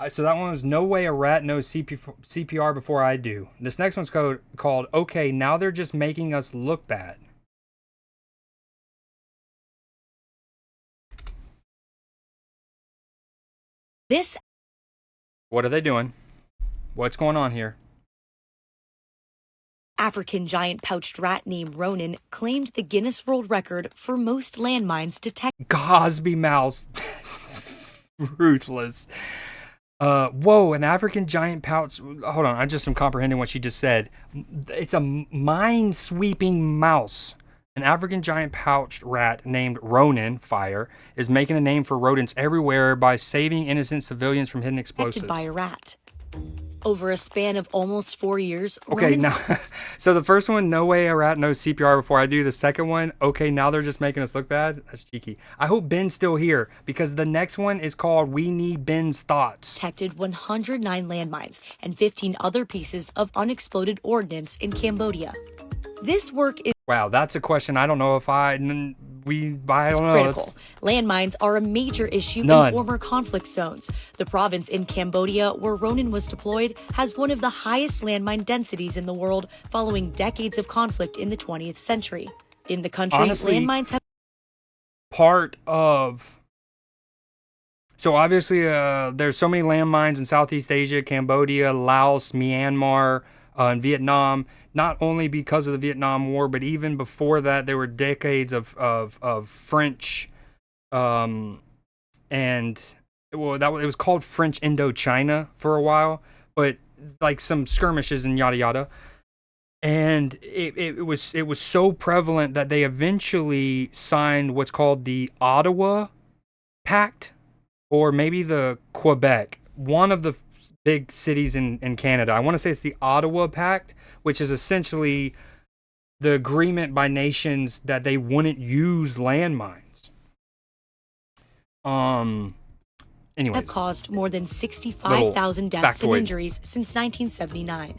So that one was no way a rat knows CPR before I do. This next one's called okay, now they're just making us look bad. What are they doing? What's going on here? African giant pouched rat named Ronan claimed the Guinness World Record for most landmines detected. Cosby Mouse. Ruthless. Whoa, an African giant pouch. Hold on, I just am comprehending what she just said. It's a mine-sweeping mouse. An African giant pouched rat named Ronan, fire, is making a name for rodents everywhere by saving innocent civilians from hidden explosives. By a rat. Over a span of almost 4 years. Okay, Ronan... now, so the first one, no way a rat knows CPR before I do. The second one, okay, now they're just making us look bad. That's cheeky. I hope Ben's still here because the next one is called We Need Ben's Thoughts. Detected 109 landmines and 15 other pieces of unexploded ordnance in Cambodia. This work is... Wow, that's a question I don't know if I don't know. Critical. Landmines are a major issue in former conflict zones. The province in Cambodia where Ronan was deployed has one of the highest landmine densities in the world following decades of conflict in the 20th century. In the country, honestly, landmines have... part of... So obviously there's so many landmines in Southeast Asia, Cambodia, Laos, Myanmar, and Vietnam. Not only because of the Vietnam War, but even before that, there were decades of French, and it was called French Indochina for a while, but like some skirmishes and yada yada, and it was so prevalent that they eventually signed what's called the Ottawa Pact, or maybe the Quebec, one of the big cities in Canada. I want to say it's the Ottawa Pact, which is essentially the agreement by nations that they wouldn't use landmines. Anyways, have caused more than 65,000 deaths and injuries since 1979.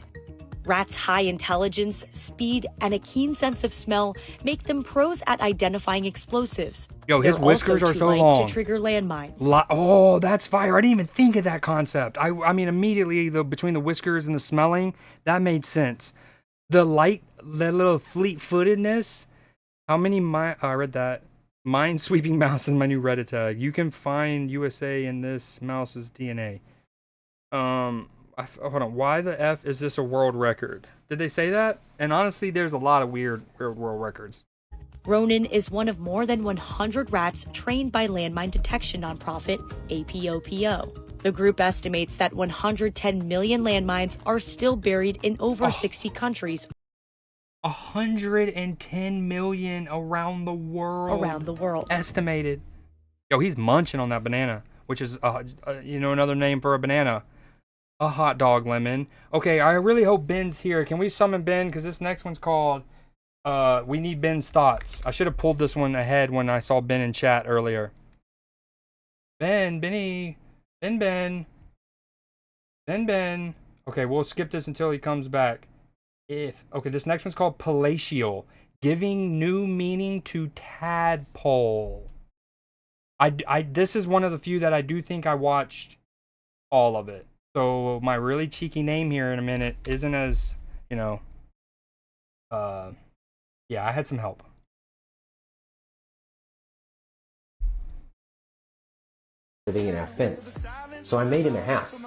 Rats' high intelligence, speed, and a keen sense of smell make them pros at identifying explosives. Yo, his They're whiskers also are too so light long. to trigger landmines. Oh, that's fire. I didn't even think of that concept. I mean, immediately, between the whiskers and the smelling, that made sense. The little fleet-footedness, How many I read that. Mind-sweeping mouse is my new Reddit tag. You can find USA in this mouse's DNA. Hold on. Why the F is this a world record? Did they say that? And honestly, there's a lot of weird world records. Ronin is one of more than 100 rats trained by landmine detection nonprofit APOPO. The group estimates that 110 million landmines are still buried in over 60 countries. 110 million around the world. Around the world. Estimated. Yo, he's munching on that banana, which is, another name for a banana. A hot dog lemon. Okay, I really hope Ben's here. Can we summon Ben? Because this next one's called, We Need Ben's Thoughts. I should have pulled this one ahead when I saw Ben in chat earlier. Benny. Ben. Okay, we'll skip this until he comes back. Okay, this next one's called Palatial, giving new meaning to tadPOLE. This is one of the few that I do think I watched all of it. So my really cheeky name here in a minute isn't as, yeah, I had some help. Living in our fence, so I made him a house.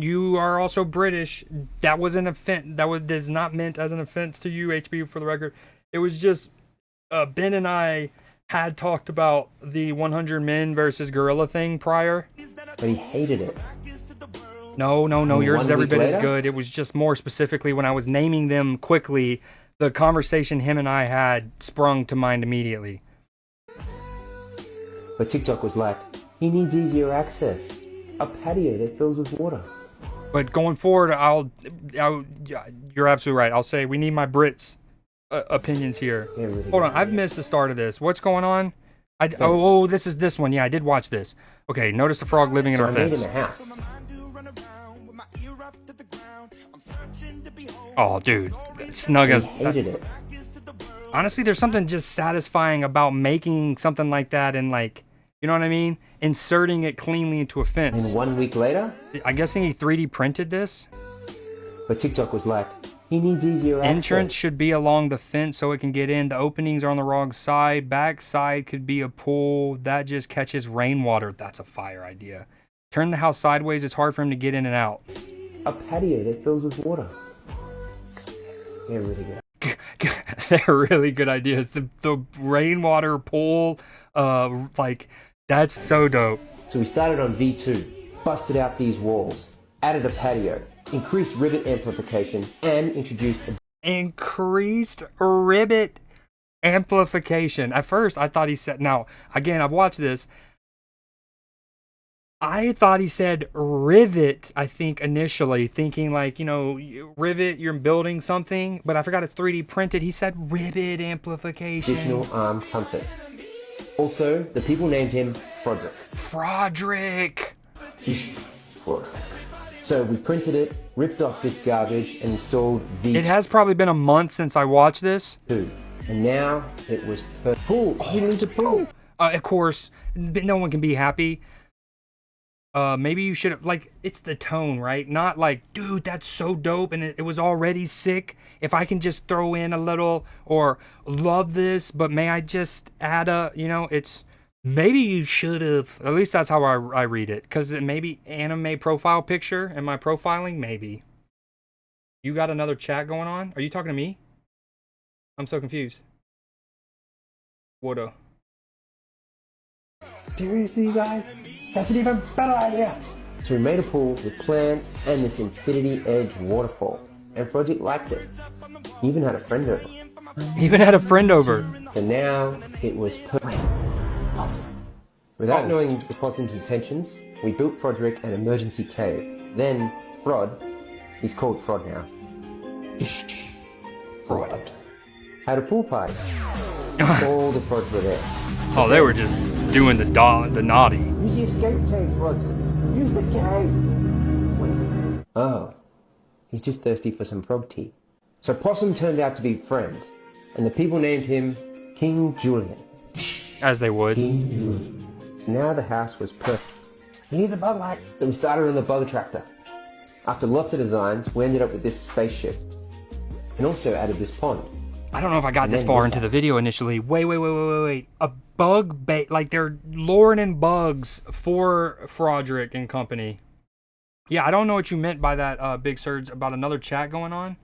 You are also British. That was an offense. That is not meant as an offense to you, HB, for the record. It was just, Ben and I had talked about the 100 men versus gorilla thing prior. But he hated it. No, yours is every bit as good. It was just more specifically when I was naming them quickly, the conversation him and I had sprung to mind immediately. But TikTok was like, he needs easier access. A patio that fills with water. But going forward, you're absolutely right. I'll say we need my Brits opinions here. Yeah, really. Hold on, I've missed the start of this. What's going on? This is this one. Yeah, I did watch this. Okay, notice the frog living in our fence. I made him a house. Oh, dude, snug as. Hated it. Honestly, there's something just satisfying about making something like that and like, you know what I mean? Inserting it cleanly into a fence. And 1 week later? I'm guessing he 3D printed this. But TikTok was like, he needs easier access. Entrance should be along the fence so it can get in. The openings are on the wrong side. Back side could be a pool. That just catches rainwater. That's a fire idea. Turn the house sideways. It's hard for him to get in and out. A patio that fills with water. They're really good. They're really good ideas. The rainwater pool, that's so dope. So we started on V2, busted out these walls, added a patio, increased rivet amplification, and introduced increased rivet amplification. At first, I thought he said, now, again, I've watched this. I thought he said rivet, I think, initially, thinking like, rivet, you're building something, but I forgot it's 3D printed. He said rivet amplification. Additional arm comfort. Also, the people named him Frodrick. So we printed it, ripped off this garbage, and installed V2. It has probably been a month since I watched this. And now it was pool. He needs a pool. Of course, no one can be happy. Maybe you should have, it's the tone, right? Not like, dude, that's so dope, and it was already sick. If I can just throw in a little, or love this, but may I just add it's, maybe you should have, at least that's how I read it, because it may be anime profile picture, am I profiling? Maybe. You got another chat going on? Are you talking to me? I'm so confused. What Seriously, you guys? That's an even better idea. So we made a pool with plants and this infinity edge waterfall. And Frodrick liked it. He even had a friend over. So now it was perfect. Awesome. Without knowing the possum's intentions, we built Frodrick an emergency cave. Then Frod, he's called Frod now. Frod. Had a pool party. All the Frods were there. Oh, they were just doing the naughty. Use the escape cave, Frods. Use the cave. Wait. Oh, he's just thirsty for some frog tea. So Possum turned out to be friend, and the people named him King Julian. As they would. King Julian. Now the house was perfect. He needs a bug light. Then we started on the bug attractor. After lots of designs, we ended up with this spaceship, and also added this pond. I don't know if I got And this then far this into the video initially. Wait. A bug bait, like they're luring in bugs for Froderick and company. Yeah, I don't know what you meant by that, Big Surge, about another chat going on.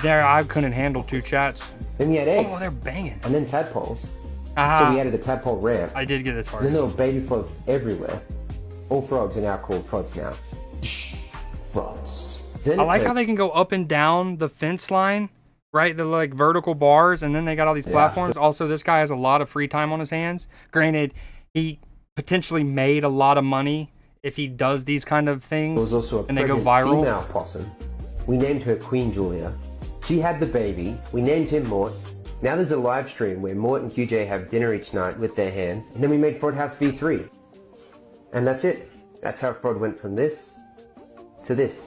There, I couldn't handle 2 chats. Then we had eggs. Oh, they're banging. And then tadpoles. Ah, So we added a tadpole ramp. I did get this far. And then there were baby frogs everywhere. All frogs are now called frogs now. Frogs. Then I it like turned- how they can go up and down the fence line, right? The like vertical bars, and then they got all these platforms. Also, this guy has a lot of free time on his hands. Granted, he potentially made a lot of money if he does these kind of things, There was also a and they go pregnant viral. female possum. We named her Queen Julia. She had the baby. We named him Mort. Now there's a live stream where Mort and QJ have dinner each night with their hands, and then we made Fraud House V3. And that's it. That's how Fraud went from this to this.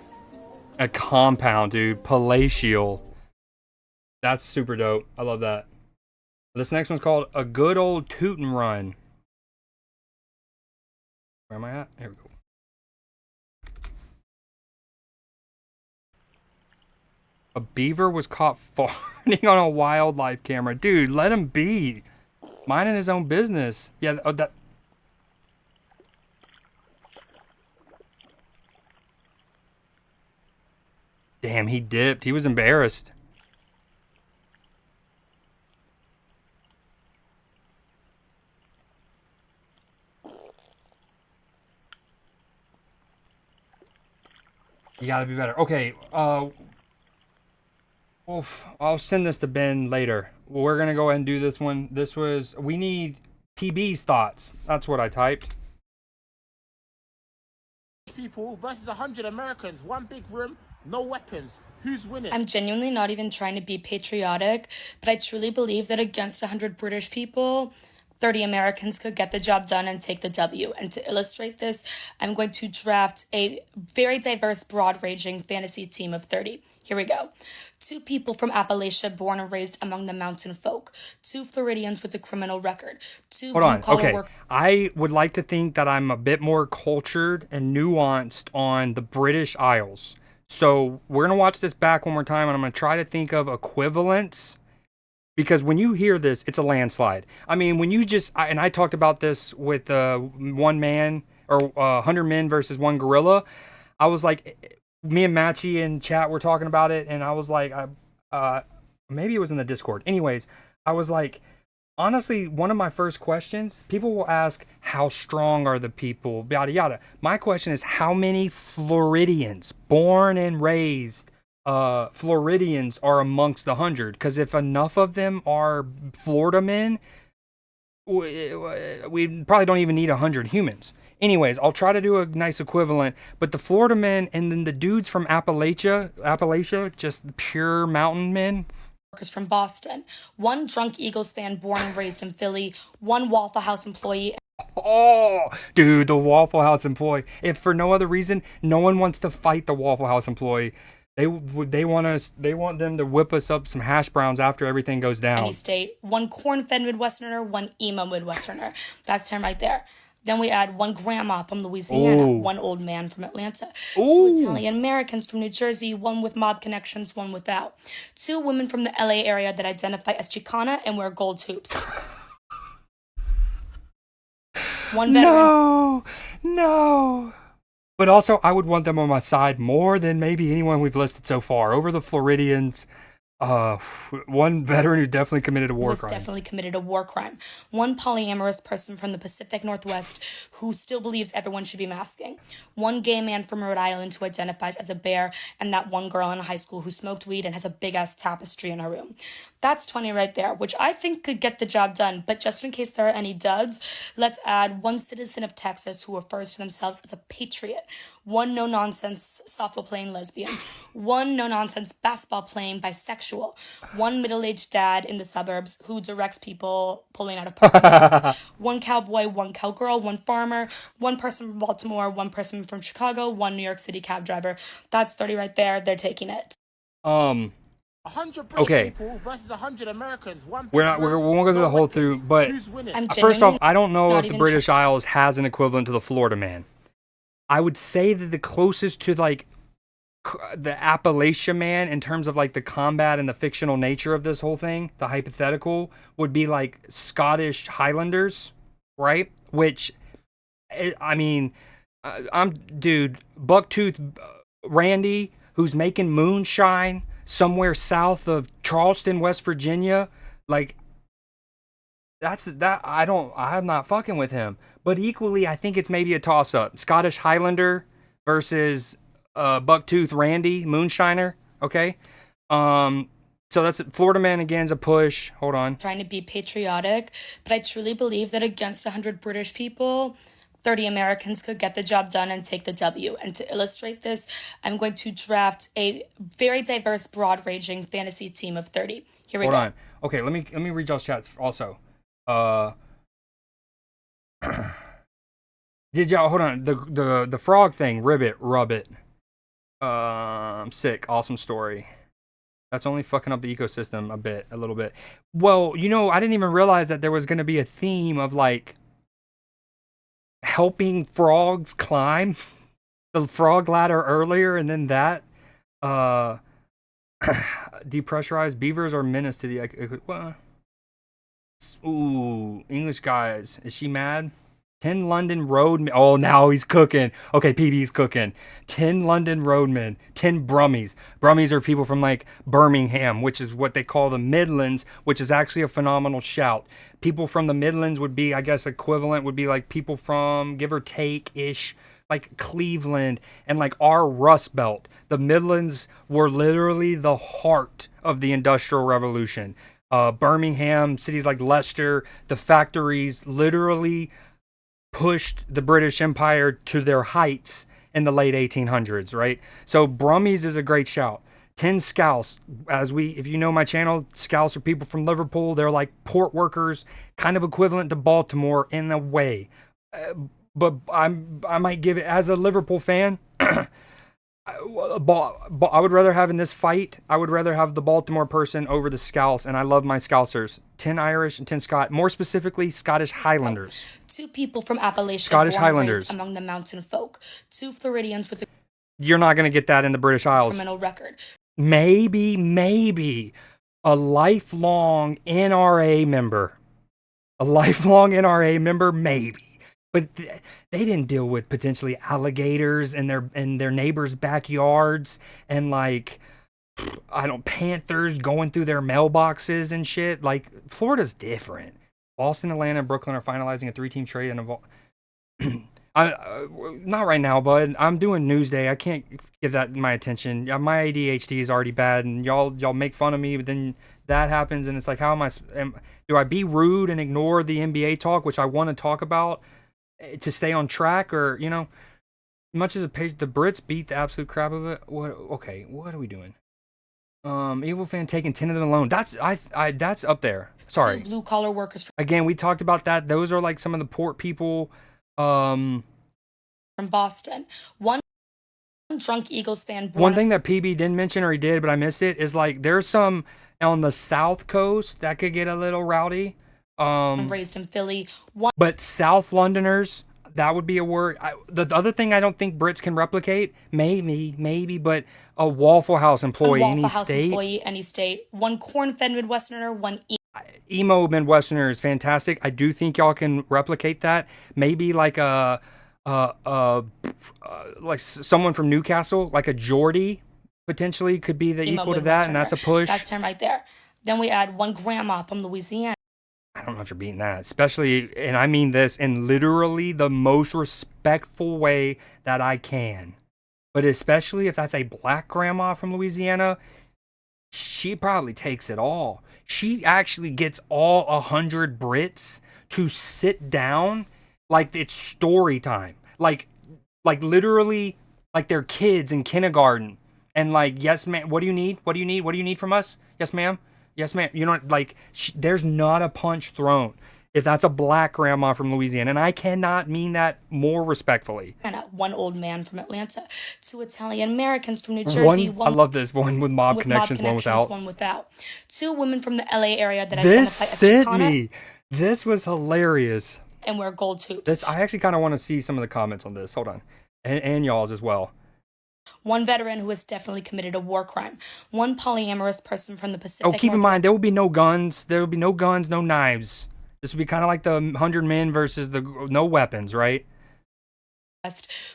A compound, dude. Palatial. That's super dope. I love that. This next one's called A Good Old Toot and Run. Where am I at? There we go. A beaver was caught farting on a wildlife camera. Dude, let him be. Minding his own business. Yeah, that... Damn, he dipped. He was embarrassed. You gotta be better. Okay, oof, I'll send this to Ben later. We're gonna go ahead and do this one. We need PB's thoughts. That's what I typed. People versus 100 Americans. One big room, no weapons. Who's winning? I'm genuinely not even trying to be patriotic, but I truly believe that against 100 British people, 30 Americans could get the job done and take the W. And to illustrate this, I'm going to draft a very diverse, broad-ranging fantasy team of 30. Here we go. 2 people from Appalachia born and raised among the mountain folk. 2 Floridians with a criminal record. 2 Hold on. blue-collar Okay. I would like to think that I'm a bit more cultured and nuanced on the British Isles. So we're going to watch this back one more time, and I'm going to try to think of equivalents. Because when you hear this, it's a landslide. I mean, when you just... and I talked about this with one man, or 100 men versus 1 gorilla. I was like... Me and Matchy in chat were talking about it, and I was like... maybe it was in the Discord. Anyways, I was like... Honestly, one of my first questions, people will ask, how strong are the people, yada yada. My question is, how many Floridians, born and raised Floridians, are amongst the 100? Because if enough of them are Florida men, we probably don't even need 100 humans. Anyways, I'll try to do a nice equivalent, but the Florida men and then the dudes from Appalachia, just pure mountain men. Workers from Boston. 1 drunk Eagles fan born and raised in Philly. 1 Waffle House employee. Oh, dude, the Waffle House employee. If for no other reason, no one wants to fight the Waffle House employee. They want them to whip us up some hash browns after everything goes down. Any state. 1 corn-fed Midwesterner, 1 emo Midwesterner. That's 10 right there. Then we add 1 grandma from Louisiana, Ooh. 1 old man from Atlanta, Ooh. 2 Italian Americans from New Jersey, 1 with mob connections, 1 without, 2 women from the LA area that identify as Chicana and wear gold hoops. 1 veteran. No. But also, I would want them on my side more than maybe anyone we've listed so far. Over the Floridians, 1 veteran who definitely committed a war crime. Definitely committed a war crime. 1 polyamorous person from the Pacific Northwest who still believes everyone should be masking. 1 gay man from Rhode Island who identifies as a bear, and that 1 girl in high school who smoked weed and has a big-ass tapestry in her room. That's 20 right there, which I think could get the job done. But just in case there are any duds, let's add 1 citizen of Texas who refers to themselves as a patriot. 1 no-nonsense softball-playing lesbian. 1 no-nonsense basketball-playing bisexual. 1 middle-aged dad in the suburbs who directs people pulling out of parking lots. 1 cowboy, 1 cowgirl, 1 farmer, 1 person from Baltimore, 1 person from Chicago, 1 New York City cab driver. That's 30 right there. They're taking it. 100 British Okay. people versus 100 Americans. One We won't go through the whole through, but Who's winning? I'm first off, genuinely I don't know not if the even British Isles has an equivalent to the Florida man. I would say that the closest to like the Appalachia man in terms of like the combat and the fictional nature of this whole thing, the hypothetical, would be like Scottish Highlanders, right? Which, I mean, dude, Bucktooth Randy, who's making moonshine somewhere south of Charleston, West Virginia, like I'm not fucking with him. But equally, I think it's maybe a toss up. Scottish Highlander versus Bucktooth Randy moonshiner. Okay. So that's Florida Man again's a push. Hold on. Trying to be patriotic, but I truly believe that against 100 British people, 30 Americans could get the job done and take the W. And to illustrate this, I'm going to draft a very diverse, broad-ranging fantasy team of 30. Here we go. Hold on. Okay, let me read y'all's chats also. Did y'all hold on the frog thing? Ribbit, rub it. I'm sick. Awesome story. That's only fucking up the ecosystem a little bit. Well, you know, I didn't even realize that there was going to be a theme of like helping frogs climb the frog ladder earlier, and then that depressurized beavers are menace to the well, ooh, English guys. Is she mad? 10 London roadmen. Oh, now he's cooking. Okay, PB's cooking. 10 London roadmen. 10 Brummies. Brummies are people from like Birmingham, which is what they call the Midlands, which is actually a phenomenal shout. People from the Midlands would be, I guess, equivalent would be like people from, give or take-ish, like Cleveland and like our Rust Belt. The Midlands were literally the heart of the Industrial Revolution. Birmingham, cities like Leicester, the factories literally pushed the British Empire to their heights in the late 1800s, right? So Brummies is a great shout. 10 Scouse, if you know my channel, Scouse are people from Liverpool. They're like port workers, kind of equivalent to Baltimore in a way. But I might give it, as a Liverpool fan, I would rather have in this fight, I would rather have the Baltimore person over the Scouse, and I love my Scousers. 10 Irish and 10 Scott, more specifically Scottish Highlanders. 2 people from Appalachia, Scottish born and Highlanders. raised among the mountain folk. 2 Floridians with a You're not going to get that in the British Isles. criminal record. Maybe a lifelong NRA member. A lifelong NRA member, maybe. But they didn't deal with potentially alligators in their neighbors' backyards and like, panthers going through their mailboxes and shit. Like, Florida's different. Boston, Atlanta, and Brooklyn are finalizing a 3-team trade and not right now, bud. I'm doing Newsday. I can't give that my attention. My ADHD is already bad, and y'all make fun of me, but then that happens, and it's like, how do I be rude and ignore the NBA talk, which I want to talk about, to stay on track? Or, you know, much as the Brits beat the absolute crap of it. What are we doing? Evil fan taking 10 of them alone. That's up there. Sorry. 2 blue collar workers Again, we talked about that. Those are like some of the port people. from Boston. 1 drunk Eagles fan born One thing that PB didn't mention, or he did, but I missed it, is like there's some on the South Coast that could get a little rowdy. raised in Philly. But South Londoners, that would be a word. The other thing I don't think Brits can replicate, maybe, but a Waffle House employee, Waffle any House state. employee, any state. 1 corn-fed Midwesterner, 1 Emo Midwesterner is fantastic. I do think y'all can replicate that. Maybe like like someone from Newcastle, like a Geordie, potentially could be the emo equal to that, and that's a push. That's 10 right there. Then we add 1 grandma from Louisiana. I don't know if you're beating that, especially, and I mean this in literally the most respectful way that I can. But especially if that's a black grandma from Louisiana, she probably takes it all. She actually gets all 100 Brits to sit down like it's story time. Like literally, like they're kids in kindergarten. And like, yes, ma'am, what do you need? What do you need? What do you need from us? Yes, ma'am. Yes, ma'am. You know, like, there's not a punch thrown if that's a black grandma from Louisiana. And I cannot mean that more respectfully. 1 old man from Atlanta. 2 Italian Americans from New Jersey. I love this. 1 with mob connections, 1 without. 1 without. 2 women from the LA area that This identify as sent Chicana me. This was hilarious. and wear gold tubes. I actually kind of want to see some of the comments on this. Hold on. and y'all's as well. One veteran who has definitely committed a war crime. One polyamorous person from the Pacific. Oh, keep in mind, there will be no guns. There will be no guns, no knives. This would be kind of like the 100 Men versus the no weapons, right?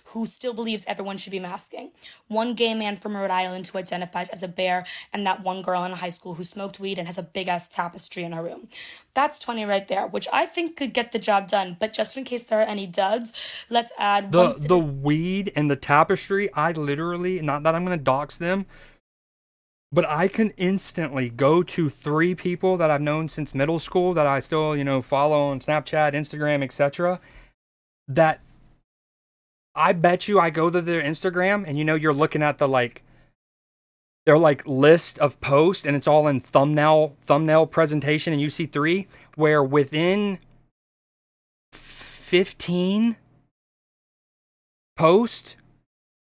Who still believes everyone should be masking. One gay man from Rhode Island who identifies as a bear, and that one girl in high school who smoked weed and has a big-ass tapestry in her room. That's 20 right there, which I think could get the job done. But just in case there are any duds, let's add the weed and the tapestry. I literally, not that I'm going to dox them, but I can instantly go to 3 people that I've known since middle school that I still, follow on Snapchat, Instagram, etc. That I bet you I go to their Instagram and you're looking at their list of posts and it's all in thumbnail presentation, and you see 3 where within 15 posts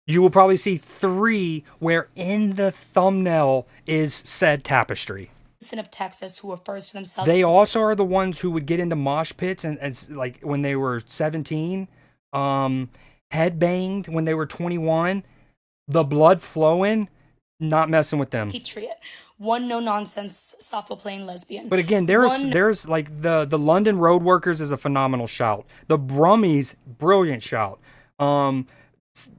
you will probably see 3 where in the thumbnail is said tapestry. Of Texas who refers to themselves. They also are the ones who would get into mosh pits and like when they were 17, headbanged when they were 21, the blood flowing, not messing with them. Patriot. One no-nonsense softball playing lesbian. But again, there's like the London Road Workers is a phenomenal shout. The Brummies, brilliant shout.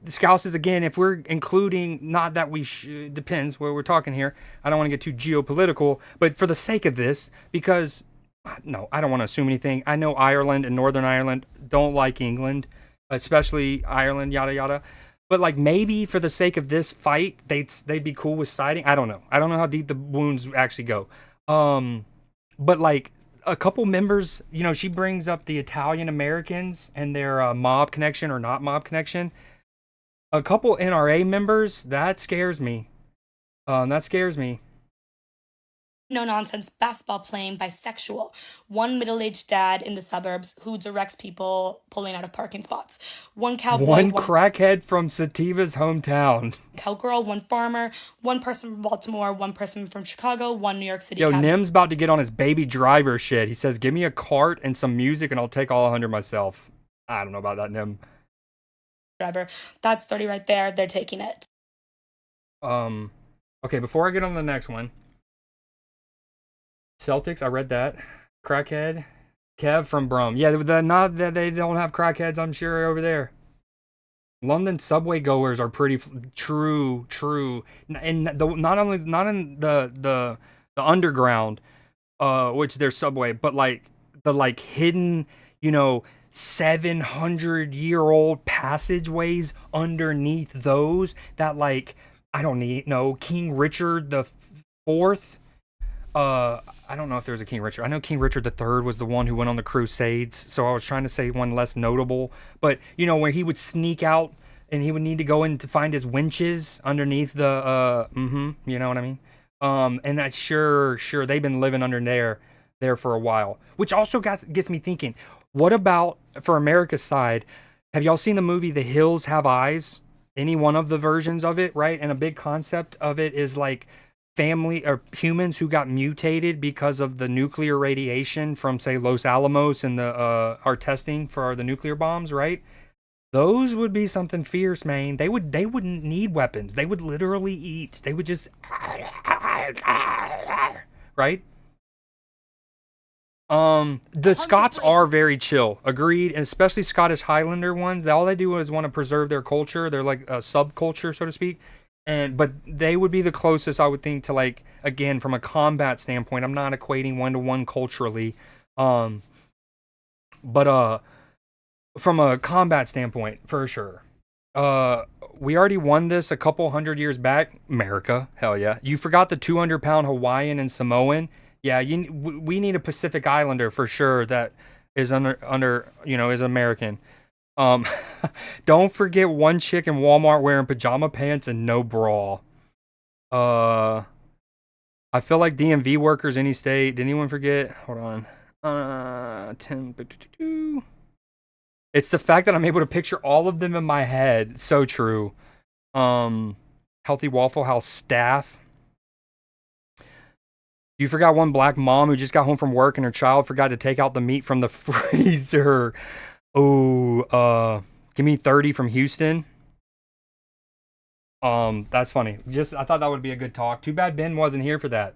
Scouses, again, if we're including, not that we depends where we're talking here. I don't want to get too geopolitical, but for the sake of this, because, no, I don't want to assume anything. I know Ireland and Northern Ireland don't like England, especially Ireland, yada, yada. But, like, maybe for the sake of this fight, they'd be cool with siding. I don't know. I don't know how deep the wounds actually go. But, like, a couple members, she brings up the Italian Americans and their mob connection or not mob connection. A couple NRA members, that scares me. No-nonsense basketball playing bisexual. One middle-aged dad in the suburbs who directs people pulling out of parking spots. One cowboy. One crackhead from Sativa's hometown. Cowgirl, one farmer, one person from Baltimore, one person from Chicago, one New York City. Yo, Nim's about to get on his Baby Driver shit. He says, give me a cart and some music and I'll take all 100 myself. I don't know about that, Nim. Driver. That's 30 right there. They're taking it. Okay, before I get on the next one. Celtics, I read that. Crackhead. Kev from Brum. Yeah, not that they don't have crackheads, I'm sure, over there. London subway goers are pretty true. And not in the underground, which there's subway, but like the hidden, 700-year-old passageways underneath those that I don't know, King Richard the Fourth. I don't know if there's a King Richard. I know King Richard III was the one who went on the Crusades, so I was trying to say one less notable. But where he would sneak out and he would need to go in to find his winches underneath the you know what I mean? And that's sure they've been living under there for a while, which also gets me thinking. What about, for America's side, have y'all seen the movie The Hills Have Eyes? Any one of the versions of it, right? And a big concept of it is family or humans who got mutated because of the nuclear radiation from, say, Los Alamos and our testing for the nuclear bombs, right? Those would be something fierce, man. They wouldn't need weapons. They would literally eat. They would just right? The Scots are very chill, agreed, and especially Scottish Highlander ones. All they do is want to preserve their culture. They're like a subculture, so to speak. But they would be the closest, I would think, to again, from a combat standpoint. I'm not equating 1-to-1 culturally, but from a combat standpoint, for sure. We already won this a couple 100 years back. America, hell yeah. You forgot the 200-pound Hawaiian and Samoan. Yeah, we need a Pacific Islander for sure that is under is American. Don't forget one chick in Walmart wearing pajama pants and no bra. I feel like DMV workers any state. Did anyone forget? Hold on. 10. It's the fact that I'm able to picture all of them in my head. So true. Healthy Waffle House staff. You forgot one black mom who just got home from work and her child forgot to take out the meat from the freezer. Oh, Give me 30 from Houston. That's funny. Just I thought that would be a good talk. Too bad Ben wasn't here for that.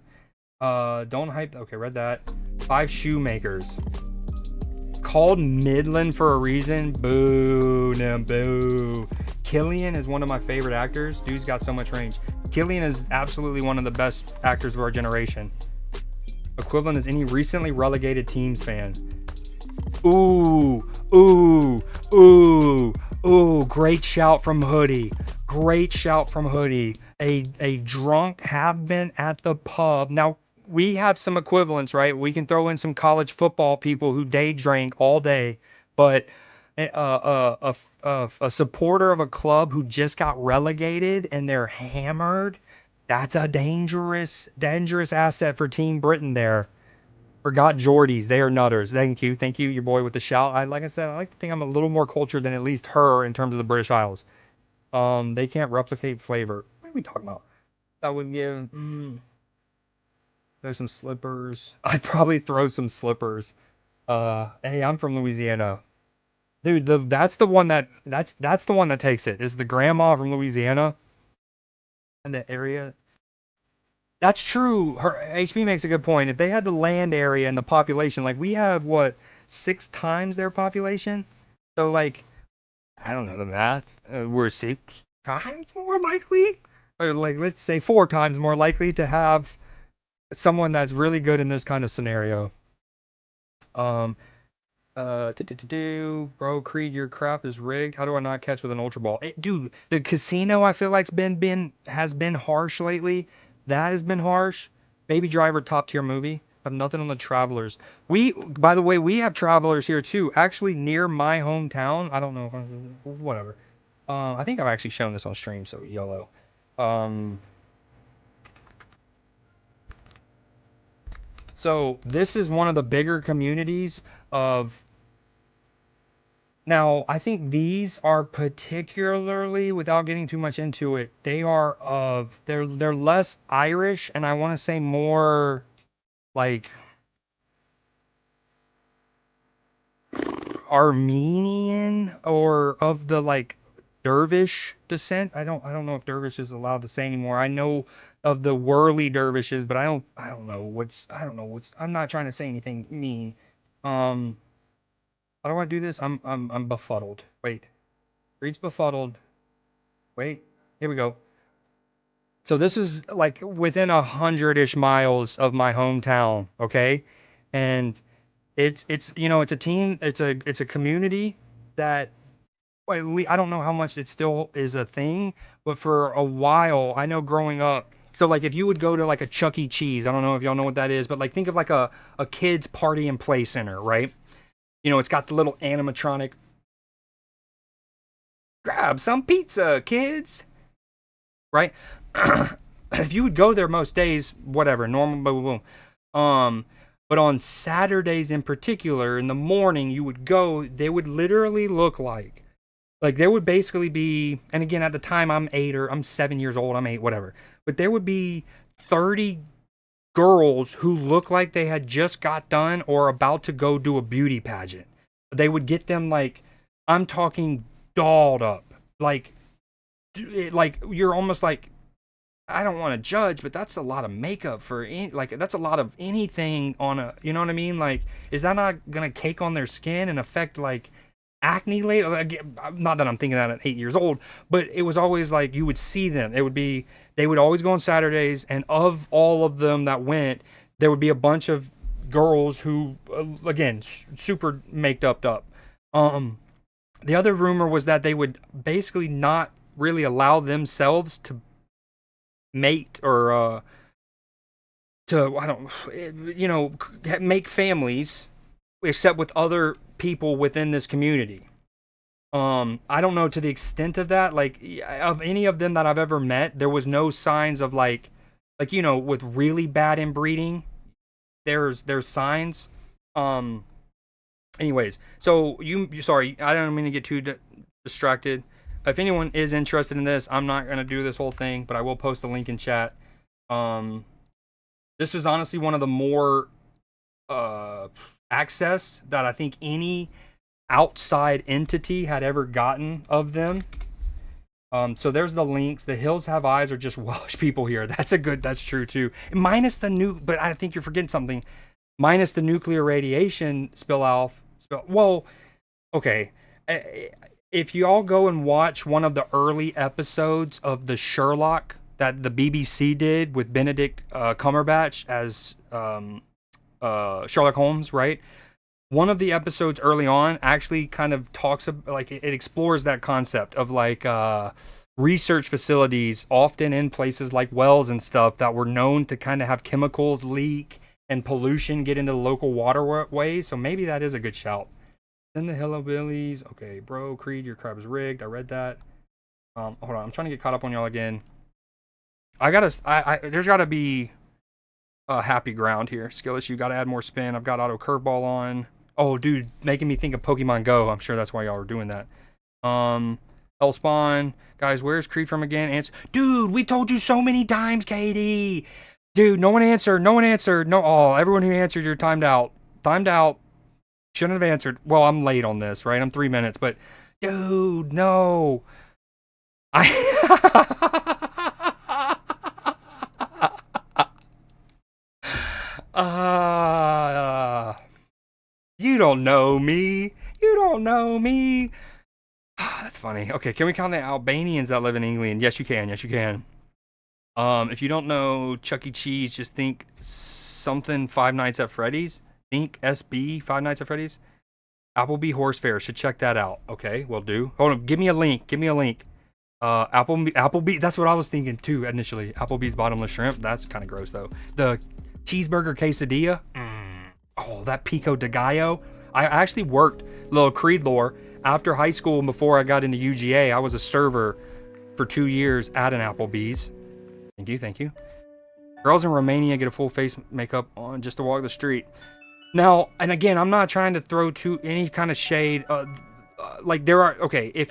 Don't hype. Okay, read that. 5 shoemakers. Called Midland for a reason. Boo, no, boo. Killian is one of my favorite actors. Dude's got so much range. Killian is absolutely one of the best actors of our generation. Equivalent is any recently relegated teams fan. Ooh, ooh, ooh, ooh. Great shout from Hoodie. Great shout from Hoodie. A drunk have been at the pub. Now, we have some equivalents, right? We can throw in some college football people who day drank all day, but a supporter of a club who just got relegated and they're hammered, that's a dangerous asset for Team Britain there. Forgot Geordies. They are nutters. Thank you. Thank you, your boy with the shout. Like I said, I like to think I'm a little more cultured than at least her in terms of the British Isles. They can't replicate flavor. What are we talking about? That would give... There's some slippers. I'd probably throw some slippers. Hey, I'm from Louisiana. Dude, that's the one that takes it. Is the grandma from Louisiana in the area? That's true. Her HB makes a good point. If they had the land area and the population, like we have what, 6 times their population? So like, I don't know the math. We're 6 times more likely, or like let's say 4 times more likely to have someone that's really good in this kind of scenario. Bro, Creed, your crap is rigged. How do I not catch with an ultra ball? Dude, the casino I feel like's has been harsh lately. That has been harsh. Baby Driver, top tier movie. Have nothing on the Travelers. By the way, we have Travelers here too. Actually, near my hometown. I don't know. Whatever. I think I've actually shown this on stream. So YOLO. So this is one of the bigger communities of. Now, I think these are particularly, without getting too much into it, they're less Irish, and I want to say more like Armenian or of the like dervish descent. I don't know if dervish is allowed to say anymore. I know of the whirly dervishes, but I don't know what's I'm not trying to say anything mean. How do I do this? I'm befuddled. Wait. Reads befuddled. Wait. Here we go. So this is like within 100-ish miles of my hometown, okay? And it's it's a team, it's a community that I don't know how much it still is a thing, but for a while, I know growing up, so like if you would go to like a Chuck E. Cheese, I don't know if y'all know what that is, but like think of like a kid's party and play center, right? It's got the little animatronic, grab some pizza, kids, right? If you would go there most days, whatever, normal, boom, boom, boom. But on Saturdays in particular, in the morning, you would go, they would literally look like there would basically be, and again, at the time I'm 7 years old, I'm 8, whatever. But there would be 30 girls who look like they had just got done or about to go do a beauty pageant. They would get them like, I'm talking dolled up. Like you're almost like, I don't want to judge, but that's a lot of makeup for that's a lot of anything on a, you know what I mean? Like, is that not gonna cake on their skin and affect like acne later? Not that I'm thinking that at 8 years old, but it was always like you would see them. They would always go on Saturdays, and of all of them that went, there would be a bunch of girls who, again, super maked up. The other rumor was that they would basically not really allow themselves to mate or make families except with other people within this community. I don't know to the extent of that. Like, of any of them that I've ever met, there was no signs of like with really bad inbreeding. There's signs. Anyways, so sorry, I don't mean to get too distracted. If anyone is interested in this, I'm not going to do this whole thing, but I will post the link in chat. This was honestly one of the more access that I think any outside entity had ever gotten of them. So there's the links. The Hills Have Eyes are just Welsh people here. That's true too. Minus the but I think you're forgetting something. Minus the nuclear radiation well, okay. If you all go and watch one of the early episodes of the Sherlock that the BBC did with Benedict Cumberbatch as Sherlock Holmes, right? One of the episodes early on actually kind of talks about, like, it explores that concept of like research facilities often in places like wells and stuff that were known to kind of have chemicals leak and pollution get into the local waterways. So maybe that is a good shout. Then the Hillbillies. Okay, bro, Creed, your crab is rigged. I read that. Hold on, I'm trying to get caught up on y'all again. There's gotta be a happy ground here. Skillish, you gotta add more spin. I've got auto curveball on. Oh, dude, making me think of Pokemon Go. I'm sure that's why y'all are doing that. L-Spawn. Guys, where's Creed from again? Dude, we told you so many times, Katie. Dude, no one answered. No, everyone who answered, you're timed out. Shouldn't have answered. Well, I'm late on this, right? I'm 3 minutes, but dude, no. You don't know me. That's funny. Okay, can we count the Albanians that live in England? Yes, you can. If you don't know Chuck E. Cheese, just think something Five Nights at Freddy's. Think SB, Five Nights at Freddy's. Applebee Horse Fair, should check that out. Okay, will do. Hold on, give me a link. Applebee, that's what I was thinking too initially. Applebee's bottomless shrimp, that's kind of gross though. The cheeseburger quesadilla. Oh, that pico de gallo. I actually worked, little Creed lore, after high school and before I got into UGA. I was a server for 2 years at an Applebee's. Thank you. Girls in Romania get a full face makeup on just to walk the street. Now, and again, I'm not trying to throw any kind of shade. If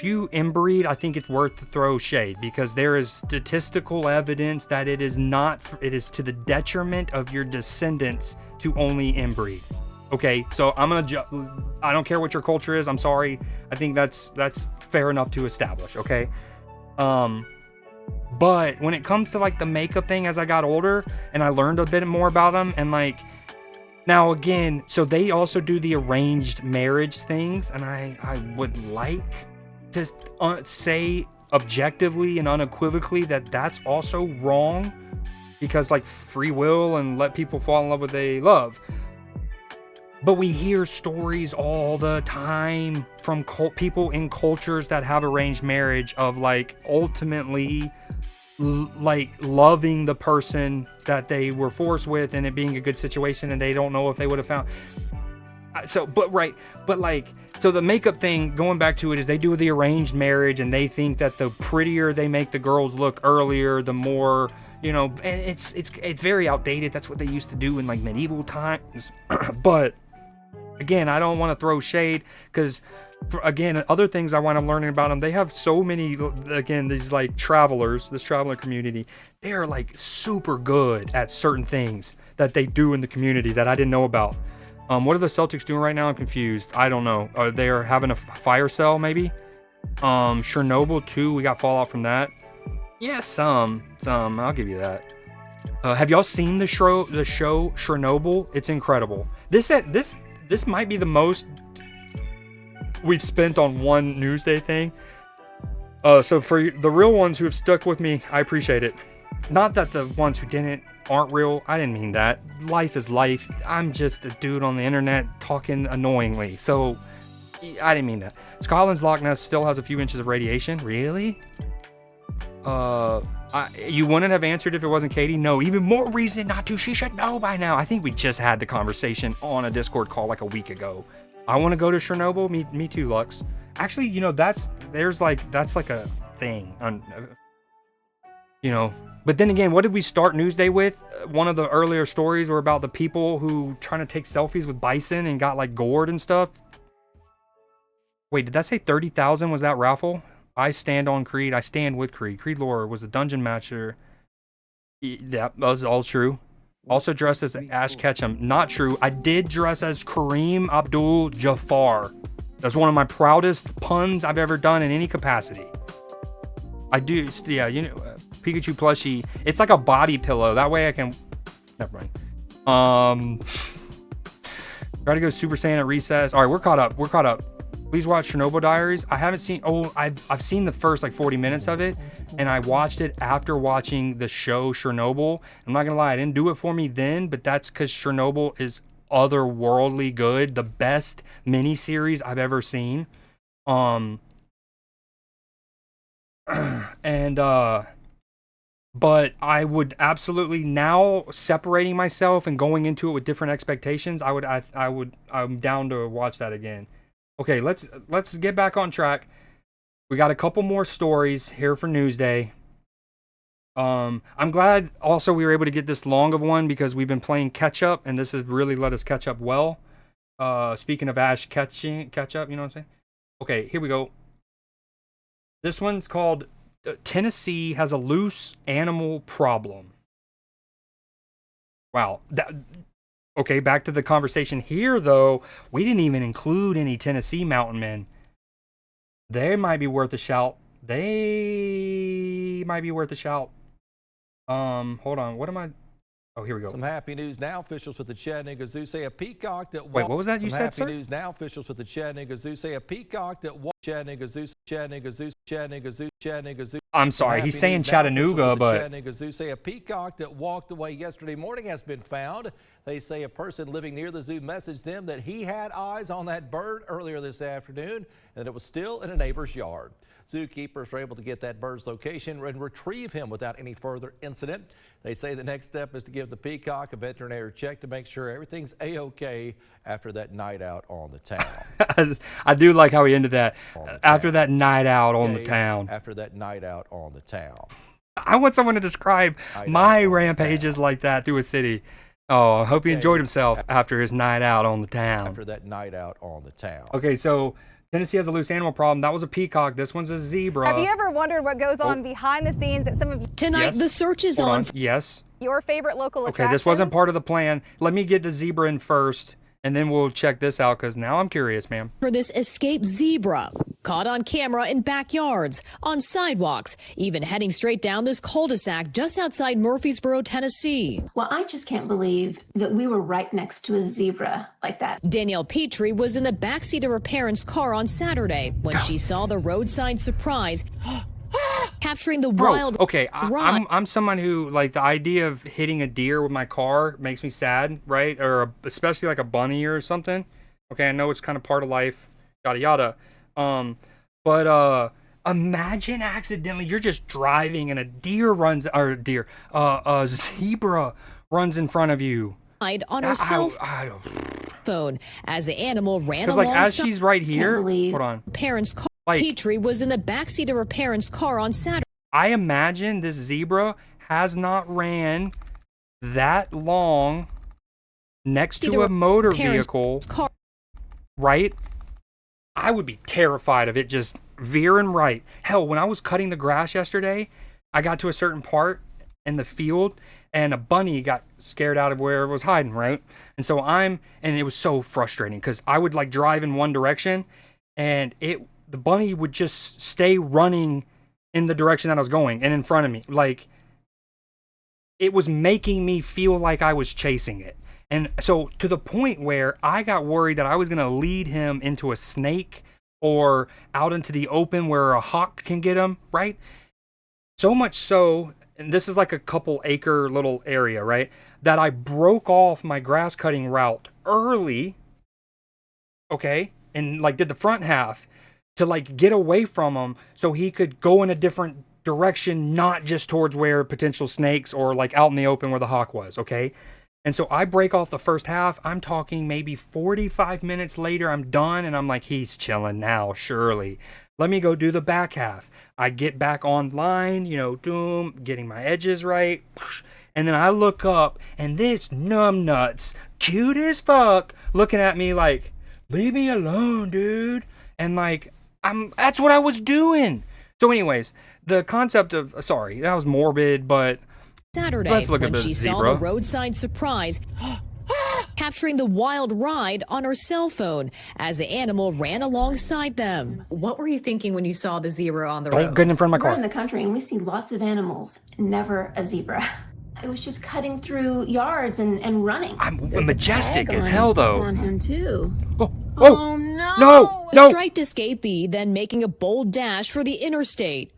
you inbreed, I think it's worth to throw shade because there is statistical evidence that it is to the detriment of your descendants to only inbreed. Okay, so I don't care what your culture is. I'm sorry. I think that's fair enough to establish. Okay. But when it comes to like the makeup thing, as I got older and I learned a bit more about them, and like now again, so they also do the arranged marriage things, and I would like to say objectively and unequivocally that that's also wrong, because like free will and let people fall in love with they love. But we hear stories all the time from people in cultures that have arranged marriage of like ultimately like loving the person that they were forced with and it being a good situation, and they don't know if they would have found. So the makeup thing, going back to it, is they do the arranged marriage and they think that the prettier they make the girls look earlier, the more, and it's very outdated. That's what they used to do in like medieval times. But again, I don't want to throw shade because, again, other things I wind up learning about them, they have so many, again, these like travelers, this traveler community, they are like super good at certain things that they do in the community that I didn't know about. What are the Celtics doing right now? I'm confused. I don't know. Are they having a fire sale maybe? Chernobyl too, we got fallout from that. Yeah, some, I'll give you that. Have y'all seen the show Chernobyl? It's incredible. This might be the most we've spent on one Newsday thing. So for the real ones who have stuck with me, I appreciate it. Not that the ones who aren't real. I didn't mean that. Life is life. I'm just a dude on the internet talking annoyingly. So I didn't mean that. Scotland's Loch Ness still has a few inches of radiation. Really? You wouldn't have answered if it wasn't Katie? No, even more reason not to. She should know by now. I think we just had the conversation on a Discord call like a week ago. I want to go to Chernobyl. Me too, Lux. Actually, that's like a thing. But then again, what did we start Newsday with? One of the earlier stories were about the people who trying to take selfies with bison and got like gored and stuff. Wait, did that say 30,000 was that raffle? I stand on Creed. I stand with Creed. Creed lore was a dungeon matcher. Yeah, that was all true. Also dressed as Ash Ketchum. Not true. I did dress as Kareem Abdul-Jabbar. That's one of my proudest puns I've ever done in any capacity. I do, yeah, you know, Pikachu plushie. It's like a body pillow. That way I can. Never mind. Try to go Super Saiyan at recess. All right, we're caught up. We're caught up. Please watch Chernobyl Diaries. I haven't seen. Oh, I've seen the first like 40 minutes of it, and I watched it after watching the show Chernobyl. I'm not gonna lie, I didn't do it for me then, but that's because Chernobyl is otherworldly good. The best miniseries I've ever seen. But I would absolutely now, separating myself and going into it with different expectations, I'm down to watch that again. Okay, let's get back on track. We got a couple more stories here for Newsday. I'm glad also we were able to get this long of one because we've been playing catch up, and this has really let us catch up well. Speaking of Ash catch up, you know what I'm saying? Okay, here we go. This one's called Tennessee has a loose animal problem. Wow. Okay, back to the conversation here, though. We didn't even include any Tennessee mountain men. They might be worth a shout. Hold on. What am I? Oh, here we go. Some happy news now. Officials with the Chattanooga Zoo say a peacock that Wait, what was that you said, sir? Happy news now. Officials with the Chattanooga Zoo say a peacock that Chattanooga Zoo. I'm sorry, he's saying Chattanooga, but Chattanooga Zoo say a peacock that walked away yesterday morning has been found. They say a person living near the zoo messaged them that he had eyes on that bird earlier this afternoon and that it was still in a neighbor's yard. Zookeepers were able to get that bird's location and retrieve him without any further incident. They say the next step is to give the peacock a veterinary check to make sure everything's a-okay after that night out on the town. I do like how he ended that. After that night out on the town. After that night out on the town. I want someone to describe my rampages like that through a city. Oh, I hope he enjoyed himself after his night out on the town. After that night out on the town. Okay, so Tennessee has a loose animal problem. That was a peacock. This one's a zebra. Have you ever wondered what goes on behind the scenes at some of Tonight, the search is on. Yes. Your favorite local Okay, attractions? this wasn't part of the plan. Let me get the zebra in first, and then we'll check this out, because now I'm curious, ma'am. For this escaped zebra, caught on camera in backyards, on sidewalks, even heading straight down this cul-de-sac just outside Murfreesboro, Tennessee. Well, I just can't believe that we were right next to a zebra like that. Danielle Petrie was in the backseat of her parents' car on Saturday when she saw the roadside surprise capturing the wild. Okay, I'm someone who, like, the idea of hitting a deer with my car makes me sad, right? Or especially like a bunny or something. Okay, I know it's kind of part of life, yada yada. But imagine accidentally you're just driving and a zebra runs in front of you. On her cell phone as the animal ran along. Because, like, as she's right here, hold on. Parents' car. Petrie was in the backseat of her parents' car on Saturday. I imagine this zebra has not ran that long next to a motor vehicle, right? I would be terrified of it just veering right. Hell, when I was cutting the grass yesterday, I got to a certain part in the field and a bunny got scared out of where it was hiding, right? And so and it was so frustrating because I would, like, drive in one direction and the bunny would just stay running in the direction that I was going and in front of me. Like, it was making me feel like I was chasing it. And so to the point where I got worried that I was going to lead him into a snake or out into the open where a hawk can get him, right? So much so, and this is like a couple acre little area, right? That I broke off my grass cutting route early, okay? And, like, did the front half to, like, get away from him so he could go in a different direction, not just towards where potential snakes or, like, out in the open where the hawk was, okay? And so I break off the first half. I'm talking maybe 45 minutes later, I'm done, and I'm like, he's chilling now, surely. Let me go do the back half. I get back online, getting my edges right, and then I look up, and this numbnuts, cute as fuck, looking at me like, leave me alone, dude. And, like, that's what I was doing. So anyways, the concept of, sorry, that was morbid, but Saturday, let's look at when this she zebra. saw the roadside surprise capturing the wild ride on her cell phone as the animal ran alongside them. What were you thinking when you saw the zebra on the Don't get in front of my We're car. in the country and we see lots of animals, never a zebra. It was just cutting through yards and running. I'm majestic as hell, though. On him too. Oh no! No! The striped escapee then making a bold dash for the interstate.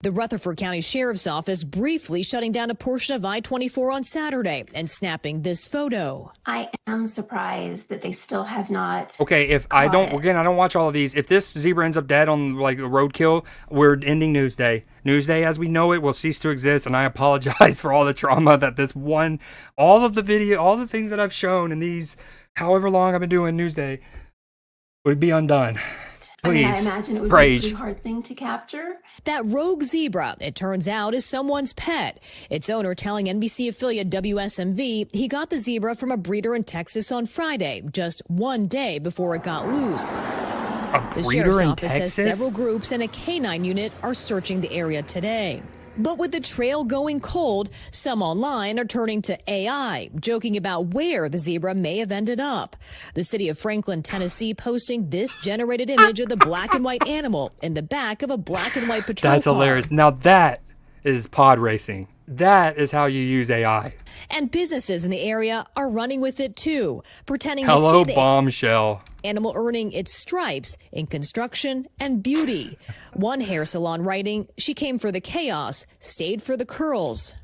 The Rutherford County Sheriff's Office briefly shutting down a portion of I-24 on Saturday and snapping this photo. I am surprised that they still have not. Okay, if I don't, again, I don't watch all of these. If this zebra ends up dead on like a roadkill, we're ending Newsday. Newsday as we know it will cease to exist, and I apologize for all the trauma that this one, all of the video, all the things that I've shown in these, however long I've been doing Newsday, would be undone. Please, I imagine it would Rage. be a pretty hard thing to capture. That rogue zebra, it turns out, is someone's pet. Its owner telling NBC affiliate WSMV he got the zebra from a breeder in Texas on Friday, just one day before it got loose. The Sheriff's Office says several groups and a canine unit are searching the area today. But with the trail going cold, some online are turning to AI, joking about where the zebra may have ended up. The city of Franklin, Tennessee, posting this generated image of the black and white animal in the back of a black and white patrol That's car. hilarious. Now that is pod racing. That is how you use AI. And businesses in the area are running with it too, pretending Hello, to see the bombshell. animal earning its stripes in construction and beauty. One hair salon writing, she came for the chaos, stayed for the curls.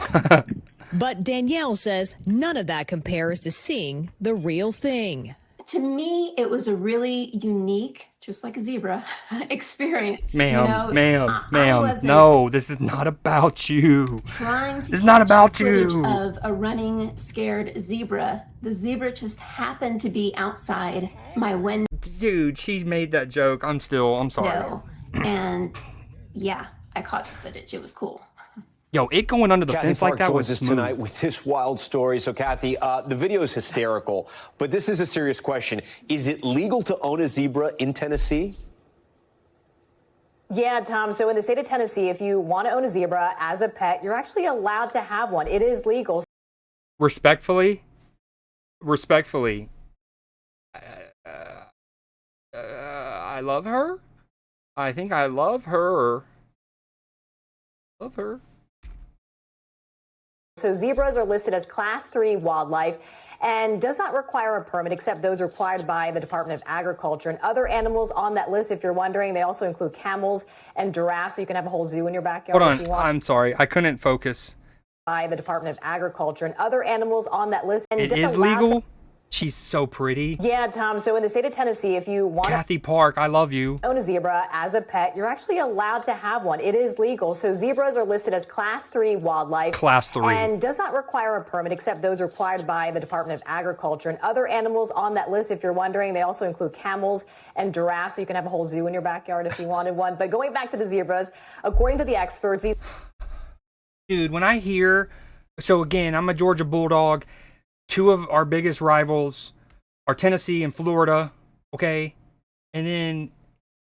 But Danielle says none of that compares to seeing the real thing. To me, it was a really unique, just like a zebra, experience. Ma'am, ma'am, I ma'am, wasn't no, this is not about you. trying to This is not catch about footage you. of a running, scared zebra. The zebra just happened to be outside my window. Dude, she's made that joke. I'm sorry. And yeah, I caught the footage. It was cool. Yo, it going under the Kathy fence Park like that was joins us smooth. tonight with this wild story. So, Kathy, the video is hysterical, but this is a serious question. Is it legal to own a zebra in Tennessee? Yeah, Tom. So in the state of Tennessee, if you want to own a zebra as a pet, you're actually allowed to have one. It is legal. Respectfully, I love her. I think I love her. Love her. So zebras are listed as Class 3 wildlife and does not require a permit except those required by the Department of Agriculture. And other animals on that list, if you're wondering, they also include camels and giraffes, so you can have a whole zoo in your backyard Hold if on, you want. I'm sorry, I couldn't focus. By the Department of Agriculture and other animals on that list. And It is legal. She's so pretty. Yeah, Tom. So in the state of Tennessee, if you want Kathy Park, I love you. to own a zebra as a pet, you're actually allowed to have one. It is legal. So zebras are listed as Class 3 wildlife. Class 3. And does not require a permit except those required by the Department of Agriculture. And other animals on that list, if you're wondering, they also include camels and giraffes, so you can have a whole zoo in your backyard if you wanted one. But going back to the zebras, according to the experts, these Dude, when I hear, so again, I'm a Georgia Bulldog. Two of our biggest rivals are Tennessee and Florida, okay? And then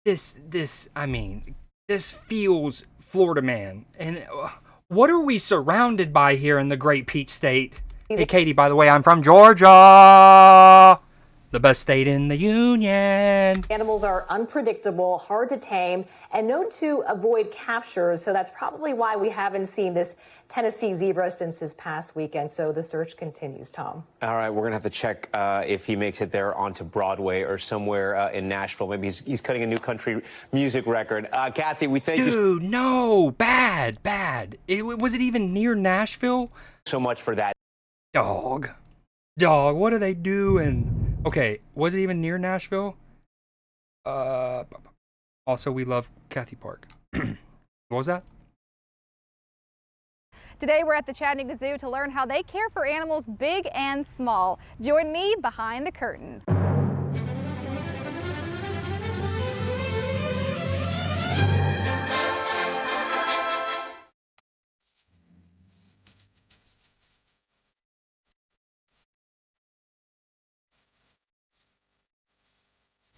this feels Florida man. And what are we surrounded by here in the great Peach State? Hey, Katie, by the way, I'm from Georgia, the best state in the union. animals are unpredictable, hard to tame, and known to avoid captures. So that's probably why we haven't seen this Tennessee zebra since this past weekend. So the search continues, Tom. All right, we're going to have to check if he makes it there onto Broadway or somewhere in Nashville. Maybe he's cutting a new country music record. Kathy, we thank you Dude, no, bad. Was it even near Nashville? so much for that. Dog, what are they doing? Okay, was it even near Nashville? Also, we love Kathy Park. What was that? Today we're at the Chattanooga Zoo to learn how they care for animals big and small. Join me behind the curtain.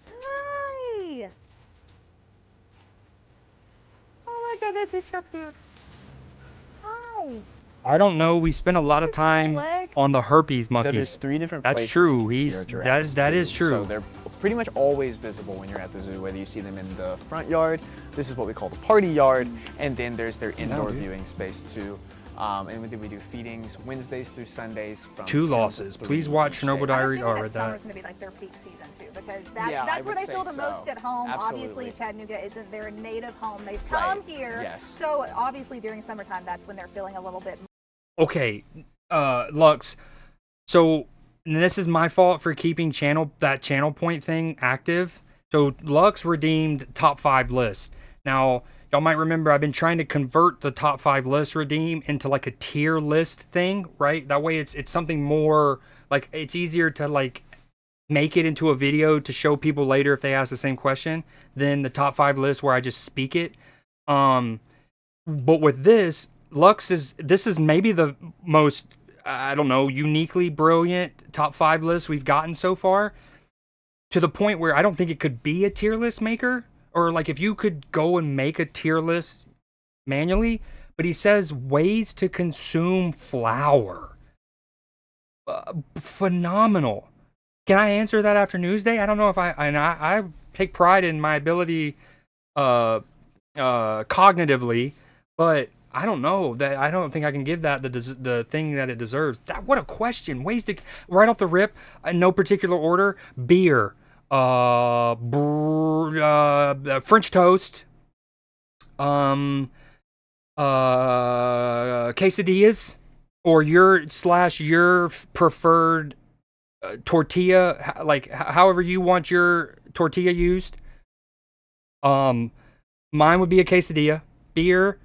Hi! Oh my goodness, he's so cute. Hi! I don't know. We spent a lot of time on the herpes monkeys. So there's 3 different That's places true. you can see our giraffes, That too. is true. So they're pretty much always visible when you're at the zoo, whether you see them in the front yard. This is what we call the party yard, and then there's their indoor viewing space too. And then we do feedings Wednesdays through Sundays from 2 losses. Please watch Chernobyl Diaries. I'm assuming Or that summer's that. going to be like their peak season too, because that's, Yeah, that's I where would they feel say the most so. at home. Absolutely. Obviously, Chattanooga isn't their native home. They've come here, Yes. so obviously during summertime, that's when they're feeling a little bit. Okay, Lux. So this is my fault for keeping that channel point thing active. So Lux redeemed top 5 list. Now y'all might remember I've been trying to convert the top 5 list redeem into like a tier list thing, right? That way it's something more like it's easier to like make it into a video to show people later if they ask the same question than the top 5 list where I just speak it. But with this, this is maybe the most, I don't know, uniquely brilliant top 5 list we've gotten so far, to the point where I don't think it could be a tier list maker, or like if you could go and make a tier list manually. But he says ways to consume flour. Phenomenal. Can I answer that after Newsday? I don't know if I take pride in my ability cognitively, but I don't know that. I don't think I can give that the thing that it deserves. What a question. Ways to, right off the rip, in no particular order: beer, French toast, quesadillas, or your preferred tortilla, like however you want your tortilla used. Mine would be a quesadilla, beer,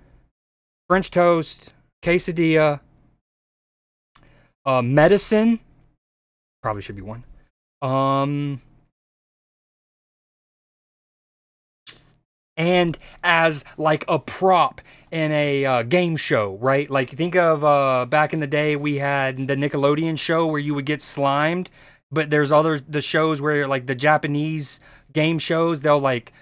French toast, quesadilla, medicine, probably should be one. And as like a prop in a game show, right? Like think of back in the day we had the Nickelodeon show where you would get slimed, but there's the shows where like the Japanese game shows, they'll like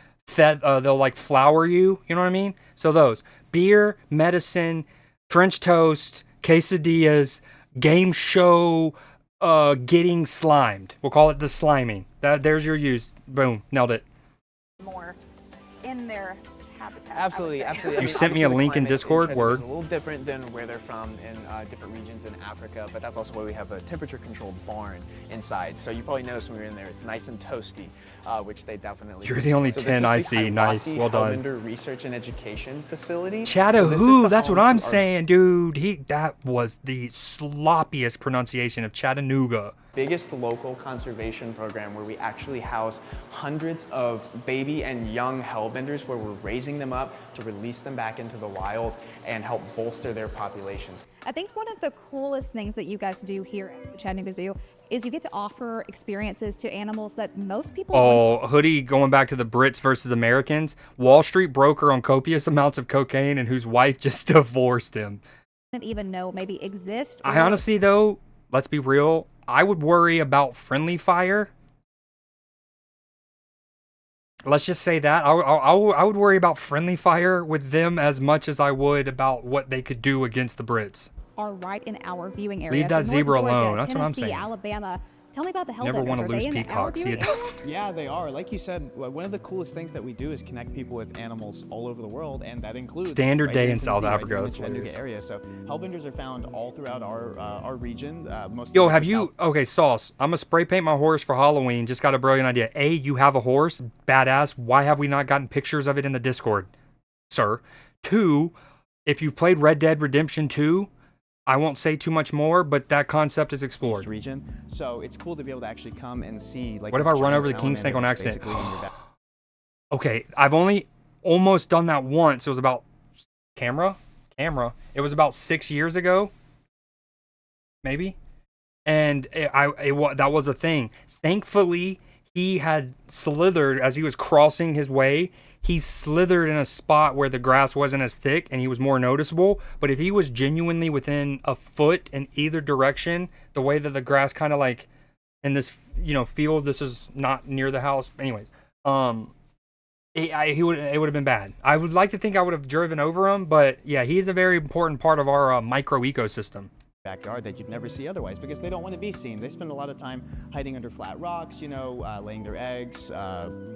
flour you, you know what I mean? So those beer, medicine, French toast, quesadillas, game show, getting slimed. We'll call it the sliming. There's your use. Boom, nailed it. More in their habitat. Absolutely. You sent me a link in Discord. Word. It's a little different than where they're from in different regions in Africa, but that's also why we have a temperature-controlled barn inside. So you probably noticed when we were in there, it's nice and toasty, which they definitely. You're the only 10 I see. Nice, well done. Hellbender Research and Education Facility. Chattanooga. That's what I'm saying, dude. That was the sloppiest pronunciation of Chattanooga. Biggest local conservation program where we actually house hundreds of baby and young hellbenders, where we're raising them up to release them back into the wild and help bolster their populations. I think one of the coolest things that you guys do here at the Chattanooga Zoo is you get to offer experiences to animals that most people Hoodie, going back to the Brits versus Americans, Wall Street broker on copious amounts of cocaine and whose wife just divorced him. didn't even know maybe exist. I honestly, though, let's be real, I would worry about friendly fire. Let's just say that. I would worry about friendly fire with them as much as I would about what they could do against the Brits. Are right in our viewing area. Leave that So zebra North Georgia, alone. That's what I'm Tennessee, saying. Alabama. Tell me about the Never hellbenders. want to Are lose they in our Peacock. See viewing it. area? Yeah, they are. Like you said, one of the coolest things that we do is connect people with animals all over the world, and that includes Standard right day here in South Tennessee, Africa. right here in That's the Chattanooga hilarious. area. So hellbenders are found all throughout our region. Yo, have you... Okay, Sauce. I'm going to spray paint my horse for Halloween. Just got a brilliant idea. A, you have a horse. Badass. Why have we not gotten pictures of it in the Discord, sir? 2, if you've played Red Dead Redemption 2... I won't say too much more, but that concept is explored. Region. So it's cool to be able to actually come and see. Like, what if I run over the king snake on accident? Okay, I've only almost done that once. It was about camera. It was about 6 years ago, maybe, and that was a thing. Thankfully, he had slithered as he was crossing his way. He slithered in a spot where the grass wasn't as thick and he was more noticeable. But if he was genuinely within a foot in either direction, the way that the grass kind of like in this, field, this is not near the house. Anyways, It would have been bad. I would like to think I would have driven over him, but yeah, he's a very important part of our micro ecosystem. Backyard that you'd never see otherwise because they don't want to be seen. They spend a lot of time hiding under flat rocks, you know, laying their eggs,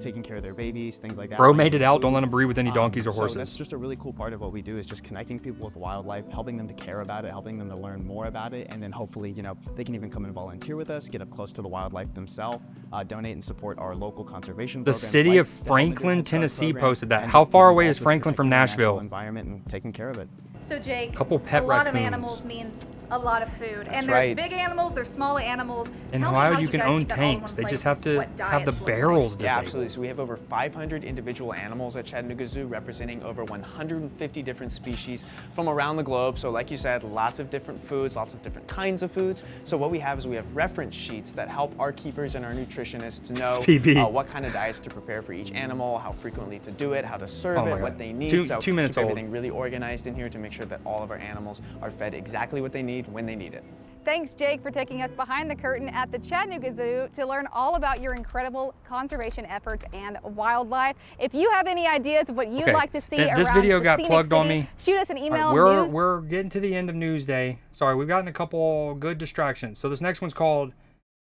taking care of their babies, things like that. Bro made it out. Don't let him breed with any donkeys or horses. So that's just a really cool part of what we do is just connecting people with wildlife, helping them to care about it, helping them to learn more about it, and then hopefully, you know, they can even come and volunteer with us, get up close to the wildlife themselves, donate and support our local conservation The programs. city of Franklin, Tennessee posted that. How far away is Franklin from Nashville? Environment and taking care of it. So Jake, Couple pet a lot of raccoons. animals means a lot of food. That's And there's right. big animals, there's small animals. In Tell me Ohio, how you can guys own keep that all in one tanks. They place, just have to what have the diets look barrels Yeah, disabled. absolutely. So we have over 500 individual animals at Chattanooga Zoo representing over 150 different species from around the globe. So like you said, lots of different foods, lots of different kinds of foods. So what we have is we have reference sheets that help our keepers and our nutritionists to know what kind of diets to prepare for each animal, how frequently to do it, how to serve Oh my it, God. what they need. Two minutes keep old. everything really organized in here to make sure that all of our animals are fed exactly what they need when they need it. Thanks, Jake, for taking us behind the curtain at the Chattanooga Zoo to learn all about your incredible conservation efforts and wildlife. If you have any ideas of what you'd like to see around This video the got scenic plugged on city, me. shoot us an All email. right, news- we're getting to the end of Newsday. Sorry, we've gotten a couple good distractions. So this next one's called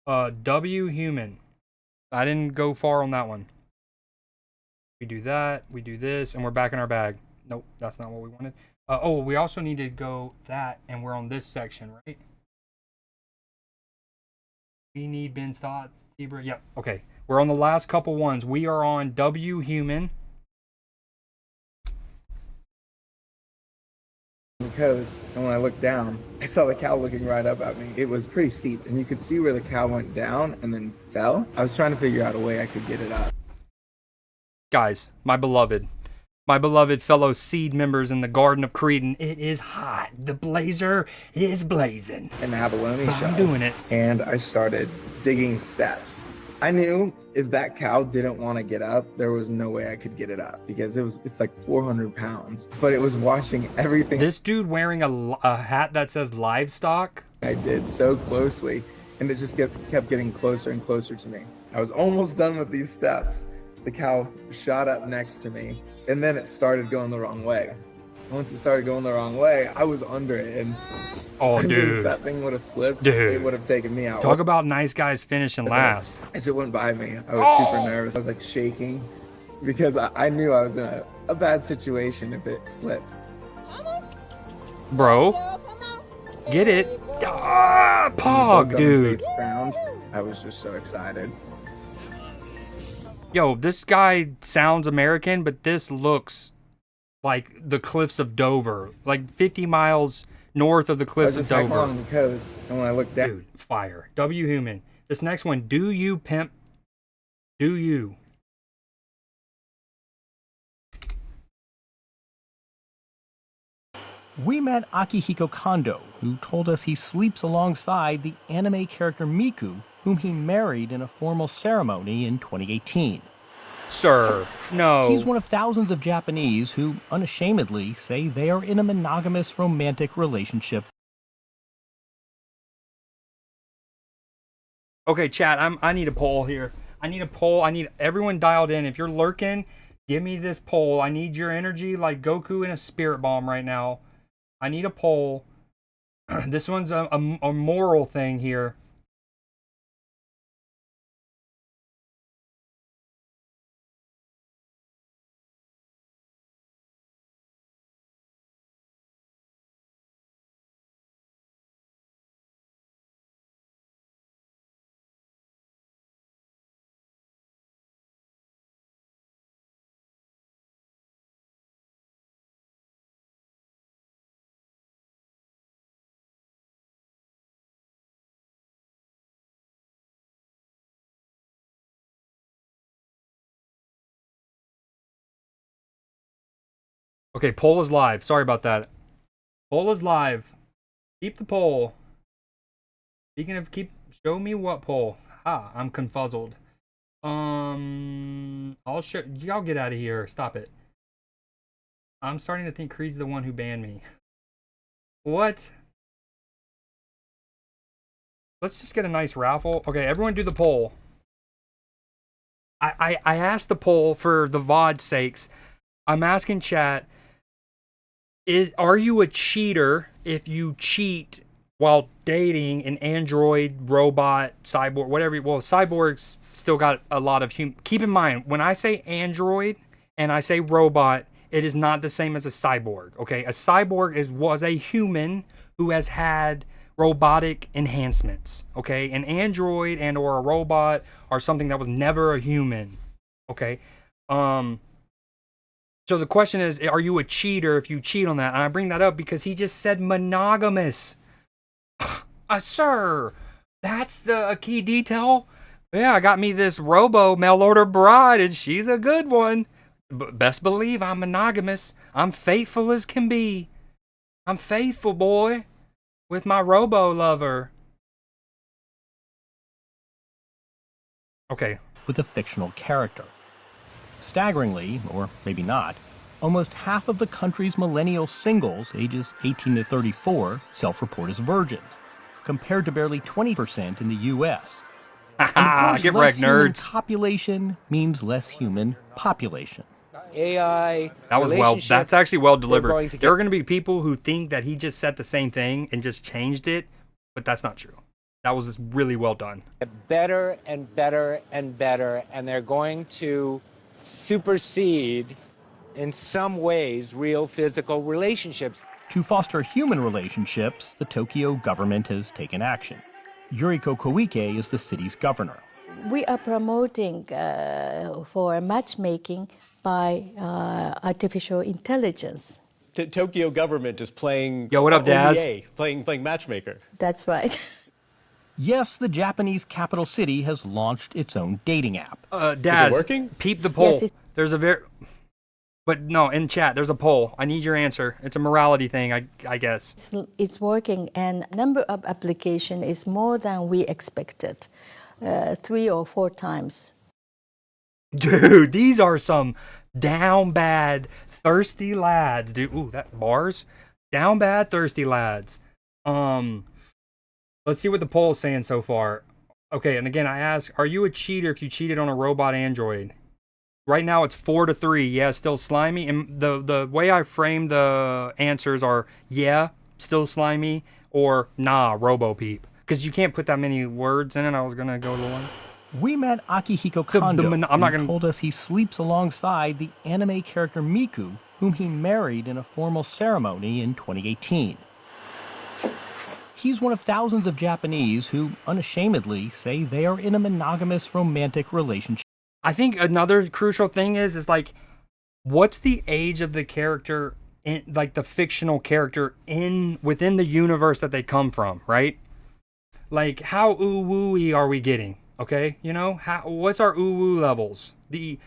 W Human. I didn't go far on that one. We do that, we do this, and we're back in our bag. Nope, that's not what we wanted. Oh, we also need to go that, and we're on this section, right? We need Ben's thoughts, zebra. Yep, okay. We're on the last couple ones. We are on W Human. The coast, and when I looked down, I saw the cow looking right up at me. It was pretty steep, and you could see where the cow went down and then fell. I was trying to figure out a way I could get it up. Guys, my beloved fellow seed members in the Garden of Creden, it is hot. The blazer is blazing. An abalone But I'm shell. doing it. And I started digging steps. I knew if that cow didn't want to get up, there was no way I could get it up because it's like 400 pounds. But it was watching everything. This dude wearing a hat that says livestock. I did so closely, and it just kept getting closer and closer to me. I was almost done with these steps. The cow shot up next to me, and then it started going the wrong way. Once it started going the wrong way, I was under it, and Oh, if dude. that thing would have slipped, Dude. it would have taken me out. Talk about nice guys finishing last. As it went by me, I was super nervous. I was like shaking because I knew I was in a bad situation if it slipped. Bro. Get it. Ah, Pog, dude. Ground. I was just so excited. Yo, this guy sounds American, but this looks like the cliffs of Dover. Like 50 miles north of the cliffs I of was just Dover. on the coast, and when I looked down, Dude, fire. W Human. This next one, do you, Pimp? Do you? We met Akihiko Kondo, who told us he sleeps alongside the anime character Miku, whom he married in a formal ceremony in 2018. Sir, no. He's one of thousands of Japanese who unashamedly say they are in a monogamous romantic relationship. Okay, chat, I need a poll here. I need a poll. I need everyone dialed in. If you're lurking, give me this poll. I need your energy like Goku in a spirit bomb right now. I need a poll. This one's a moral thing here. Okay, poll is live. Sorry about that. Poll is live. Keep the poll. Speaking of show me what poll. Ah, I'm confuzzled. I'll show y'all. Get out of here. Stop it. I'm starting to think Creed's the one who banned me. What? Let's just get a nice raffle. Okay, everyone do the poll. I asked the poll for the VOD sakes. I'm asking chat, are you a cheater if you cheat while dating an android, robot, cyborg, whatever? Well, cyborgs still got a lot of keep in mind, when I say android and I say robot, it is not the same as a cyborg, okay? A cyborg was a human who has had robotic enhancements, okay? An android and or a robot are something that was never a human, okay? So the question is, are you a cheater if you cheat on that? And I bring that up because he just said monogamous. Sir, that's a key detail. Yeah, I got me this robo mail order bride, and she's a good one. Best believe I'm monogamous. I'm faithful as can be. I'm faithful, boy, with my robo lover. Okay. With a fictional character. Staggeringly, or maybe not, almost half of the country's millennial singles, ages 18 to 34, self-report as virgins, compared to barely 20% in the U.S. And of course, get less wrecked, human nerds. copulation means less human population. AI. That was well. That's actually well delivered. There are going to be people who think that he just said the same thing and just changed it, but that's not true. That was just really well done. Better and better and better, and they're going to supersede, in some ways, real physical relationships. To foster human relationships, the Tokyo government has taken action. Yuriko Koike is the city's governor. We are promoting for matchmaking by artificial intelligence. Tokyo government is playing. Yo, what up, Daz? OVA, playing matchmaker. That's right. Yes, the Japanese capital city has launched its own dating app. Daz, is it working? Peep the poll. Yes, There's a but no, in chat, there's a poll. I need your answer. It's a morality thing, I guess. It's working, and number of application is more than we expected, 3 or 4 times. Dude, these are some down bad, thirsty lads, dude. Ooh, that bars. Down bad, thirsty lads. Let's see what the poll is saying so far. Okay, and again, I ask, are you a cheater if you cheated on a robot android? Right now, it's 4-3. Yeah, still slimy. And the way I frame the answers are, yeah, still slimy, or nah, robo peep. Because you can't put that many words in it. I was going to go to one. We met Akihiko Kondo, who told us he sleeps alongside the anime character Miku, whom he married in a formal ceremony in 2018. He's one of thousands of Japanese who unashamedly say they are in a monogamous romantic relationship. I think another crucial thing is like, what's the age of the character, like the fictional character within the universe that they come from, right? Like, how ooh-woo-y are we getting? Okay, you know, what's our ooh-woo levels? The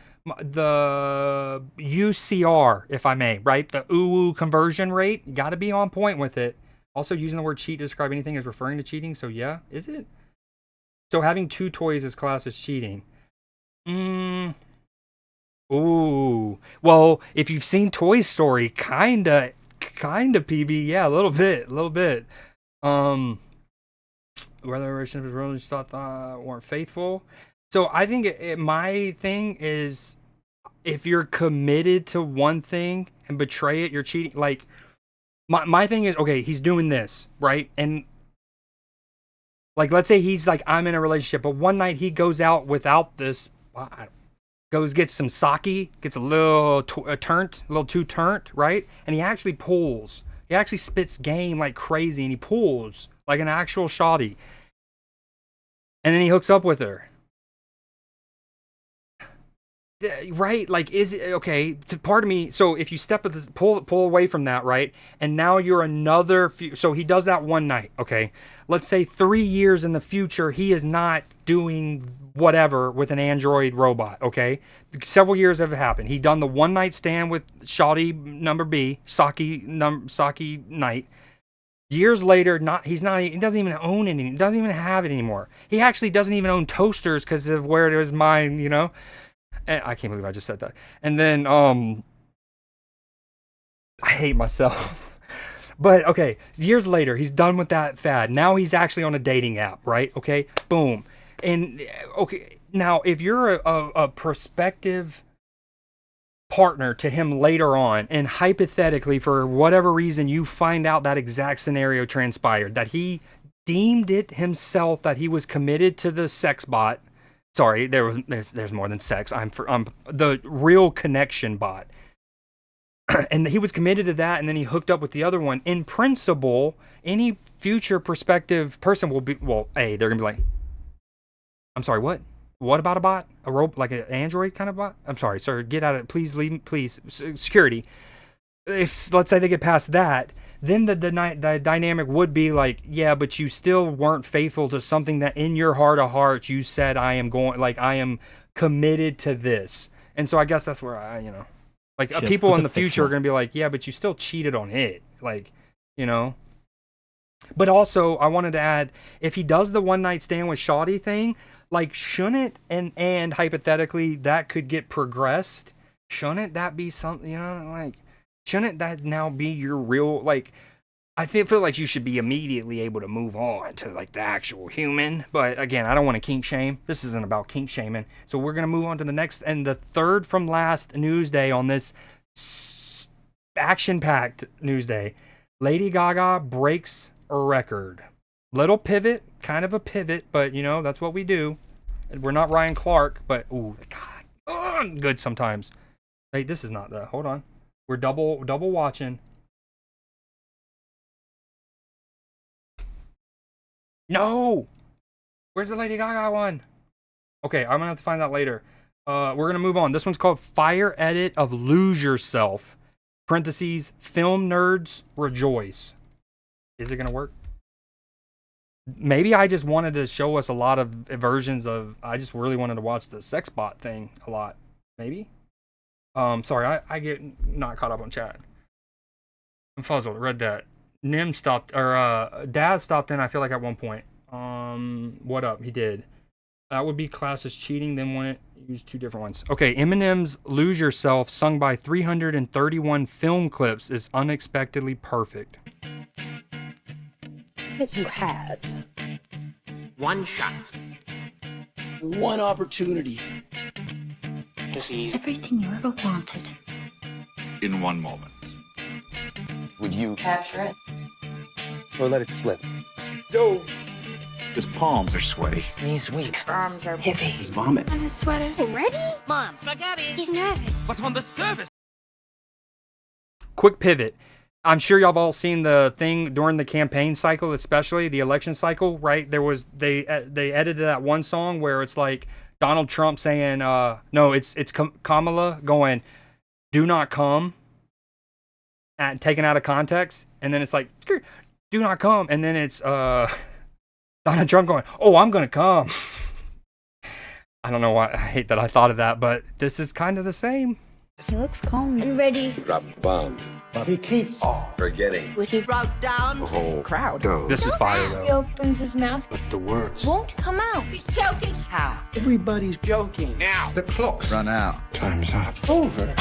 UCR, if I may, right? The ooh-woo conversion rate, you got to be on point with it. Also, using the word cheat to describe anything is referring to cheating, so yeah, is it? So having 2 toys is classed as cheating. Ooh. Well, if you've seen Toy Story, kinda PB, yeah, a little bit. Whether the relationship is really thought weren't faithful. So I think my thing is, if you're committed to one thing and betray it, you're cheating. Like, my thing is, okay, he's doing this, right? And like, let's say he's like, I'm in a relationship, but one night he goes out without this, gets some sake, gets a little too turnt, right? And he actually pulls. He actually spits game like crazy, and he pulls like an actual shawty. And then he hooks up with her. Right? Like, is it okay? Part of me. So if you step at this, pull away from that, right? And now you're so he does that one night. Okay. Let's say 3 years in the future, he is not doing whatever with an android robot. Okay. Several years have happened. He done the one night stand with Shawty number B, Saki night. Years later, he doesn't even own it. He doesn't even have it anymore. He actually doesn't even own toasters because of where it was mine, you know? And I can't believe I just said that. And then, I hate myself. But, okay, years later, he's done with that fad. Now he's actually on a dating app, right? Okay, boom. And, okay, Now, if you're a prospective partner to him later on, and hypothetically, for whatever reason, you find out that exact scenario transpired, that he deemed it himself that he was committed to the sex bot. Sorry, there's more than sex. I'm the real connection bot. And he was committed to that, and then he hooked up with the other one. In principle, any future prospective person will be, well, they're going to be like, I'm sorry, what? What about a bot? A robot, like an Android kind of bot? I'm sorry, sir. Get out of it. Please leave. Please, security. If let's say they get past that, then the dynamic would be like, yeah, but you still weren't faithful to something that in your heart of hearts you said, I am committed to this. And so I guess that's where people in the future are going to be like, yeah, but you still cheated on it, like, you know. But also, I wanted to add, if he does the one night stand with Shoddy thing, like, shouldn't, and hypothetically, that could get progressed? Shouldn't that be something, you know, like, shouldn't that now be your real, like, I feel like you should be immediately able to move on to, like, the actual human. But, again, I don't want to kink shame. This isn't about kink shaming. So we're going to move on to the next, and the third from last Newsday on this action-packed Newsday. Lady Gaga breaks a record. Little pivot, kind of a pivot, but, you know, that's what we do. We're not Ryan Clark, but, ooh, God, good sometimes. Hey, this is not the, hold on. We're double watching. No! Where's the Lady Gaga one? Okay, I'm gonna have to find that later. We're gonna move on. This one's called Fire Edit of Lose Yourself. Parentheses, film nerds rejoice. Is it gonna work? Maybe I just wanted to show us a lot of versions of, I just really wanted to watch the sex bot thing a lot. Maybe? Sorry, I get not caught up on chat. I'm fuzzled. Read that. Nim stopped, or Daz stopped in, I feel like, at one point. What up? He did. That would be classed as cheating, then when it used two different ones. Okay, Eminem's Lose Yourself, sung by 331 film clips, is unexpectedly perfect. If you had one shot, one opportunity to seize everything you ever wanted in one moment, would you capture it or let it slip? Yo, his palms are sweaty. He's weak. Arms are heavy. His vomit. On his sweater. Ready? Mom, spaghetti. He's nervous. What's on the surface? Quick pivot. I'm sure y'all have all seen the thing during the campaign cycle, especially the election cycle, right? There was they edited that one song where it's like Donald Trump saying, no, it's Kamala going, do not come, and taken out of context, and then it's like, do not come, and then it's Donald Trump going, oh, I'm gonna come. I don't know why I hate that I thought of that, but this is kind of the same. He looks calm and ready. Drop bombs. But he keeps forgetting. Would he rock down the whole crowd? This is fire, though. He opens his mouth, but the words won't come out. He's joking. How? Everybody's joking. Now the clock's run out. Time's up. Over.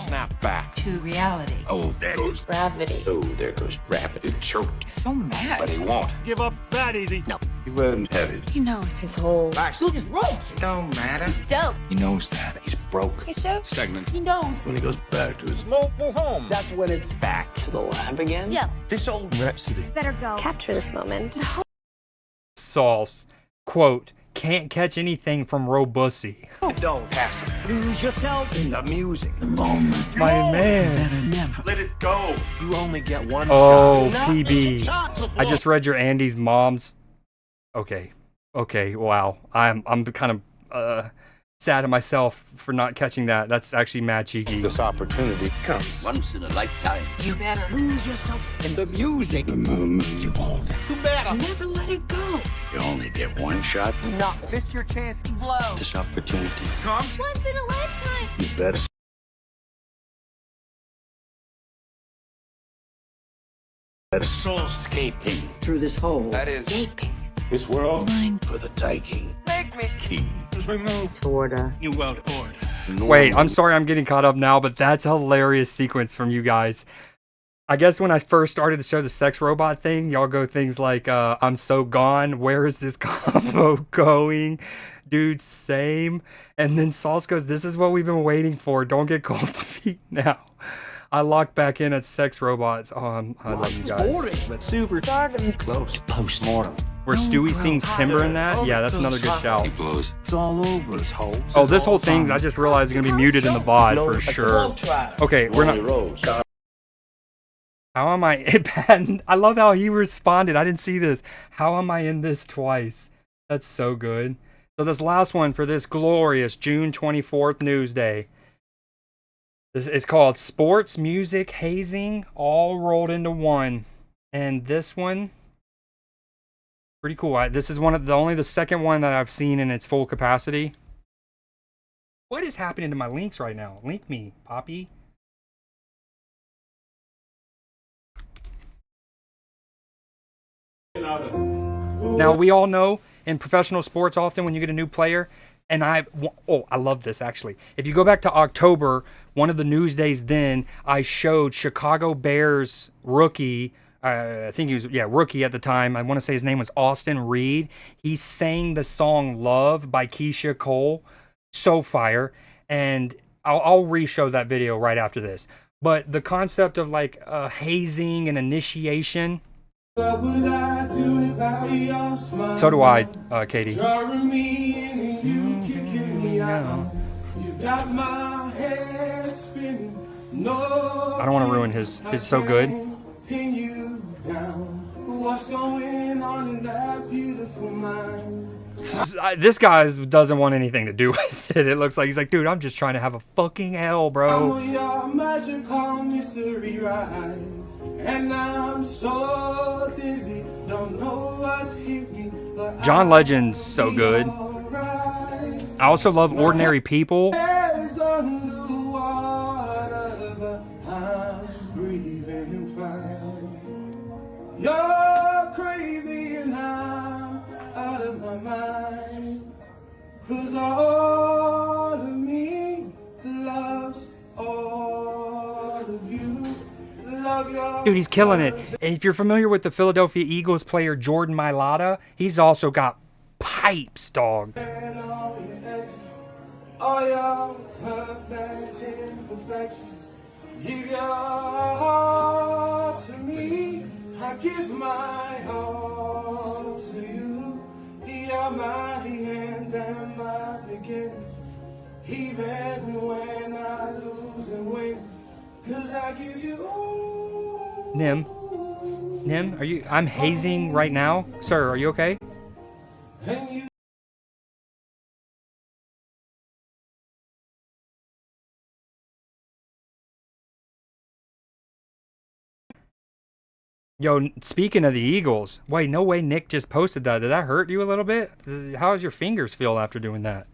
Snap back To reality. Oh, there goes Gravity. Oh, there goes gravity. Choked. He's so mad. But he won't Give up that easy. No. He wouldn't have it. He knows his whole Back. Look, his ropes. It don't matter. He's dope. He knows that. He's broke. He's so Stagnant. He knows. When he goes back to his mobile home. That's when it's back to the lab again? Yeah. This old rhapsody. Better go. Capture this moment. Sauce, quote, can't catch anything from Robussy. Don't pass it. Lose yourself in the music. The moment. My man. Better never let it go. You only get one Oh, shot. PB. I just read your Andy's mom's. Okay, wow. I'm kind of sad at myself for not catching that. That's actually mad cheeky. This opportunity comes once in a lifetime. You better Lose yourself in the music. The moment you hold it. Too bad. Never let it go. You only get one shot. Not this your chance to blow. This opportunity Comes once in a lifetime. you better. Soul escaping through this hole. That is Gaping. this world Mine. for the taking. Make me key. Just remove To order. New World Order. Wait, I'm sorry I'm getting caught up now, but that's a hilarious sequence from you guys. I guess when I first started to show the sex robot thing, y'all go things like, I'm so gone. Where is this combo going? Dude, same. And then Sauce goes, this is what we've been waiting for. Don't get cold feet now. I locked back in at sex robots. Oh, I love you guys. Boring, but super close. Post-mortem. Where Stewie sings Timber in that? Yeah, that's another good shout. It's all over. Oh, this whole thing, I just realized is going to be muted in the VOD for sure. Okay, we're not... How am I... I love how he responded. I didn't see this. How am I in this twice? That's so good. So this last one for this glorious June 24th Newsday. This is called Sports, Music, Hazing, all rolled into one. And this one, pretty cool. This is one of only the second one that I've seen in its full capacity. What is happening to my links right now? Link me, Poppy. Now, we all know in professional sports often when you get a new player, and I love this actually. If you go back to October, one of the news days then, I showed Chicago Bears rookie, I think he was, rookie at the time. I want to say his name was Austin Reed. He sang the song Love by Keisha Cole. So fire. And I'll re-show that video right after this. But the concept of like hazing and initiation. So do I, Katie. I don't want to ruin his so good. This guy doesn't want anything to do with it. It looks like he's like, dude, I'm just trying to have a fucking hell, bro. And I'm so dizzy, don't know what's hit me, but John Legend's so good. I also love Ordinary People. You're crazy and I'm out of my mind, 'cause all of me loves all of you. Dude, he's killing it. And if you're familiar with the Philadelphia Eagles player Jordan Mailata, he's also got pipes, dog. All your perfect imperfections, give your heart to me. I give my all to you. You're my end and my beginning. Even when I lose and win, 'cause I give you all. Nim, are you? I'm hazing right now, sir. Are you okay? Yo, speaking of the Eagles, wait, no way Nick just posted that. Did that hurt you a little bit? How's your fingers feel after doing that?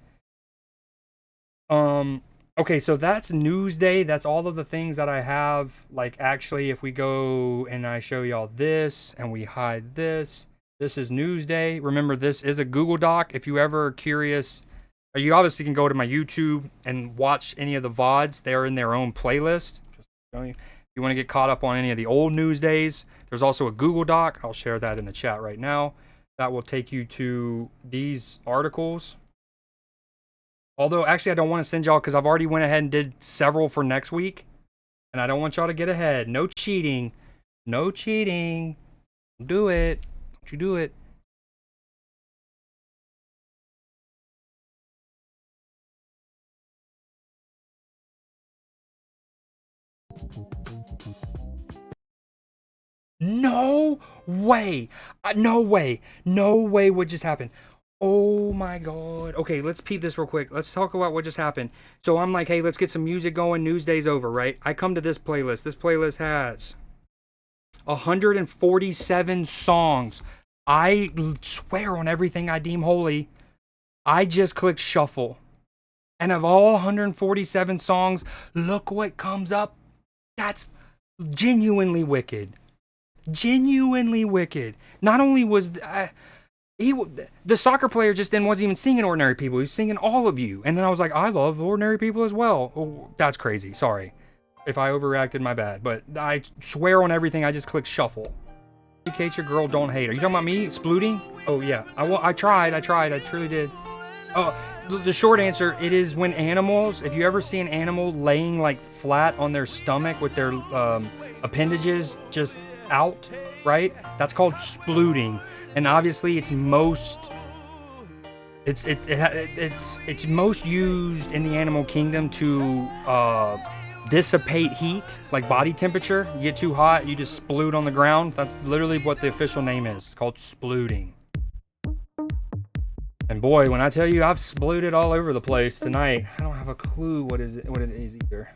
Okay, so that's Newsday. That's all of the things that I have. Like, actually, if we go and I show y'all this and we hide this, this is Newsday. Remember, this is a Google Doc. If you ever are curious, you obviously can go to my YouTube and watch any of the VODs. They're in their own playlist. Just showing you. If you want to get caught up on any of the old Newsdays, there's also a Google Doc. I'll share that in the chat right now. That will take you to these articles. Although, actually, I don't want to send y'all because I've already went ahead and did several for next week. And I don't want y'all to get ahead. No cheating. No cheating. Do it. Don't you do it. No way. No way. No way what just happened. Oh my god. Okay, let's peep this real quick. Let's talk about what just happened. So I'm like, hey, let's get some music going. Newsday's over, right? I come to this playlist. This playlist has 147 songs. I swear on everything I deem holy. I just clicked shuffle. And of all 147 songs, look what comes up. That's genuinely wicked. Genuinely wicked. Not only was... the soccer player just then wasn't even singing Ordinary People. He was singing All of You. And then I was like, I love Ordinary People as well. Oh, that's crazy. Sorry. If I overreacted, my bad. But I swear on everything, I just clicked shuffle. Educate your girl, don't hate her. You talking about me? Splooting? Oh, yeah. I tried. I truly did. Oh, the short answer, it is when animals, if you ever see an animal laying like flat on their stomach with their appendages just out, right? That's called splooting. And obviously it's most used in the animal kingdom to dissipate heat, like body temperature. You get too hot, you just sploot on the ground. That's literally what the official name is. It's called splooting. And boy, when I tell you I've splooted all over the place tonight, I don't have a clue what it is either.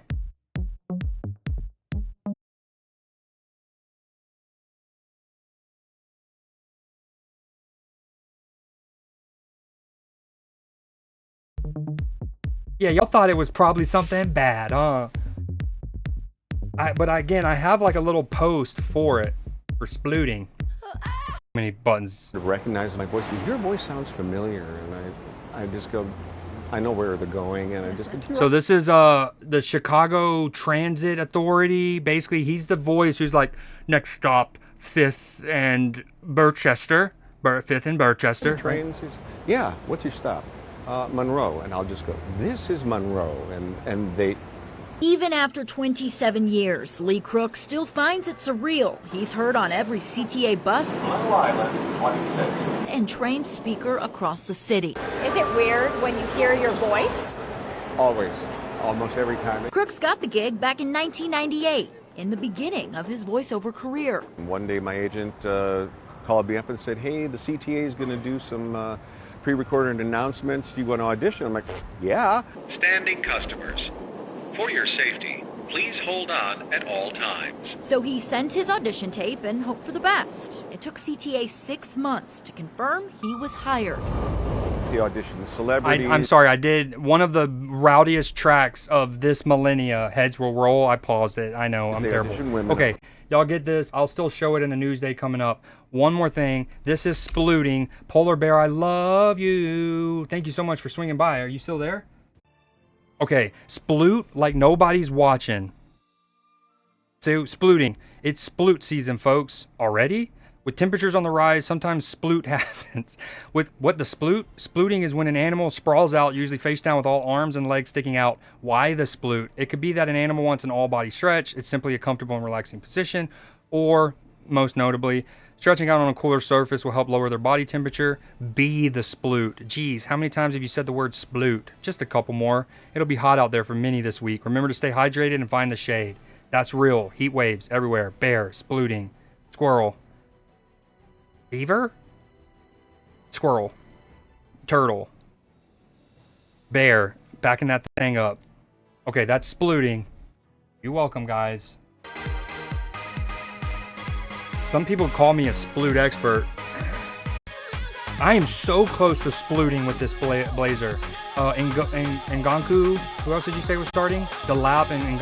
Yeah, y'all thought it was probably something bad, huh? But again, I have like a little post for it, for splooting. Many buttons. To recognize my voice, your voice sounds familiar, and I just go, I know where they're going, and I just go. So this is the Chicago Transit Authority. Basically, he's the voice who's like, next stop, 5th and Birchester. 5th and Birchester. Trains, yeah. What's your stop? Monroe, and I'll just go, this is Monroe, and they. Even after 27 years, Lee Crook still finds it surreal. He's heard on every CTA bus and train speaker across the city. Is it weird when you hear your voice? Always, almost every time. Crook's got the gig back in 1998, in the beginning of his voiceover career. One day my agent called me up and said, hey, the CTA is going to do some pre-recorded announcements. Do you want to audition? I'm like, yeah. Standing customers. For your safety, please hold on at all times. So he sent his audition tape and hoped for the best. It took CTA 6 months to confirm he was hired. He auditioned celebrities. I'm sorry, I did one of the rowdiest tracks of this millennia. Heads will roll. I paused it. I know, I'm terrible. Okay, y'all get this. I'll still show it in a Newsday coming up. One more thing. This is splooting. Polar Bear, I love you. Thank you so much for swinging by. Are you still there? Okay, sploot like nobody's watching. So, splooting. It's sploot season, folks. Already? With temperatures on the rise, sometimes sploot happens. With what the sploot? Splooting is when an animal sprawls out, usually face down with all arms and legs sticking out. Why the sploot? It could be that an animal wants an all-body stretch. It's simply a comfortable and relaxing position. Or, most notably, stretching out on a cooler surface will help lower their body temperature. Be the sploot. Geez, how many times have you said the word sploot? Just a couple more. It'll be hot out there for many this week. Remember to stay hydrated and find the shade. That's real. Heat waves everywhere. Bear, splooting. Squirrel. Beaver? Squirrel. Turtle. Bear. Backing that thing up. Okay, that's splooting. You're welcome, guys. Some people call me a sploot expert. I am so close to splooting with this blazer. Nganku, who else did you say was starting? The lap and Nganku.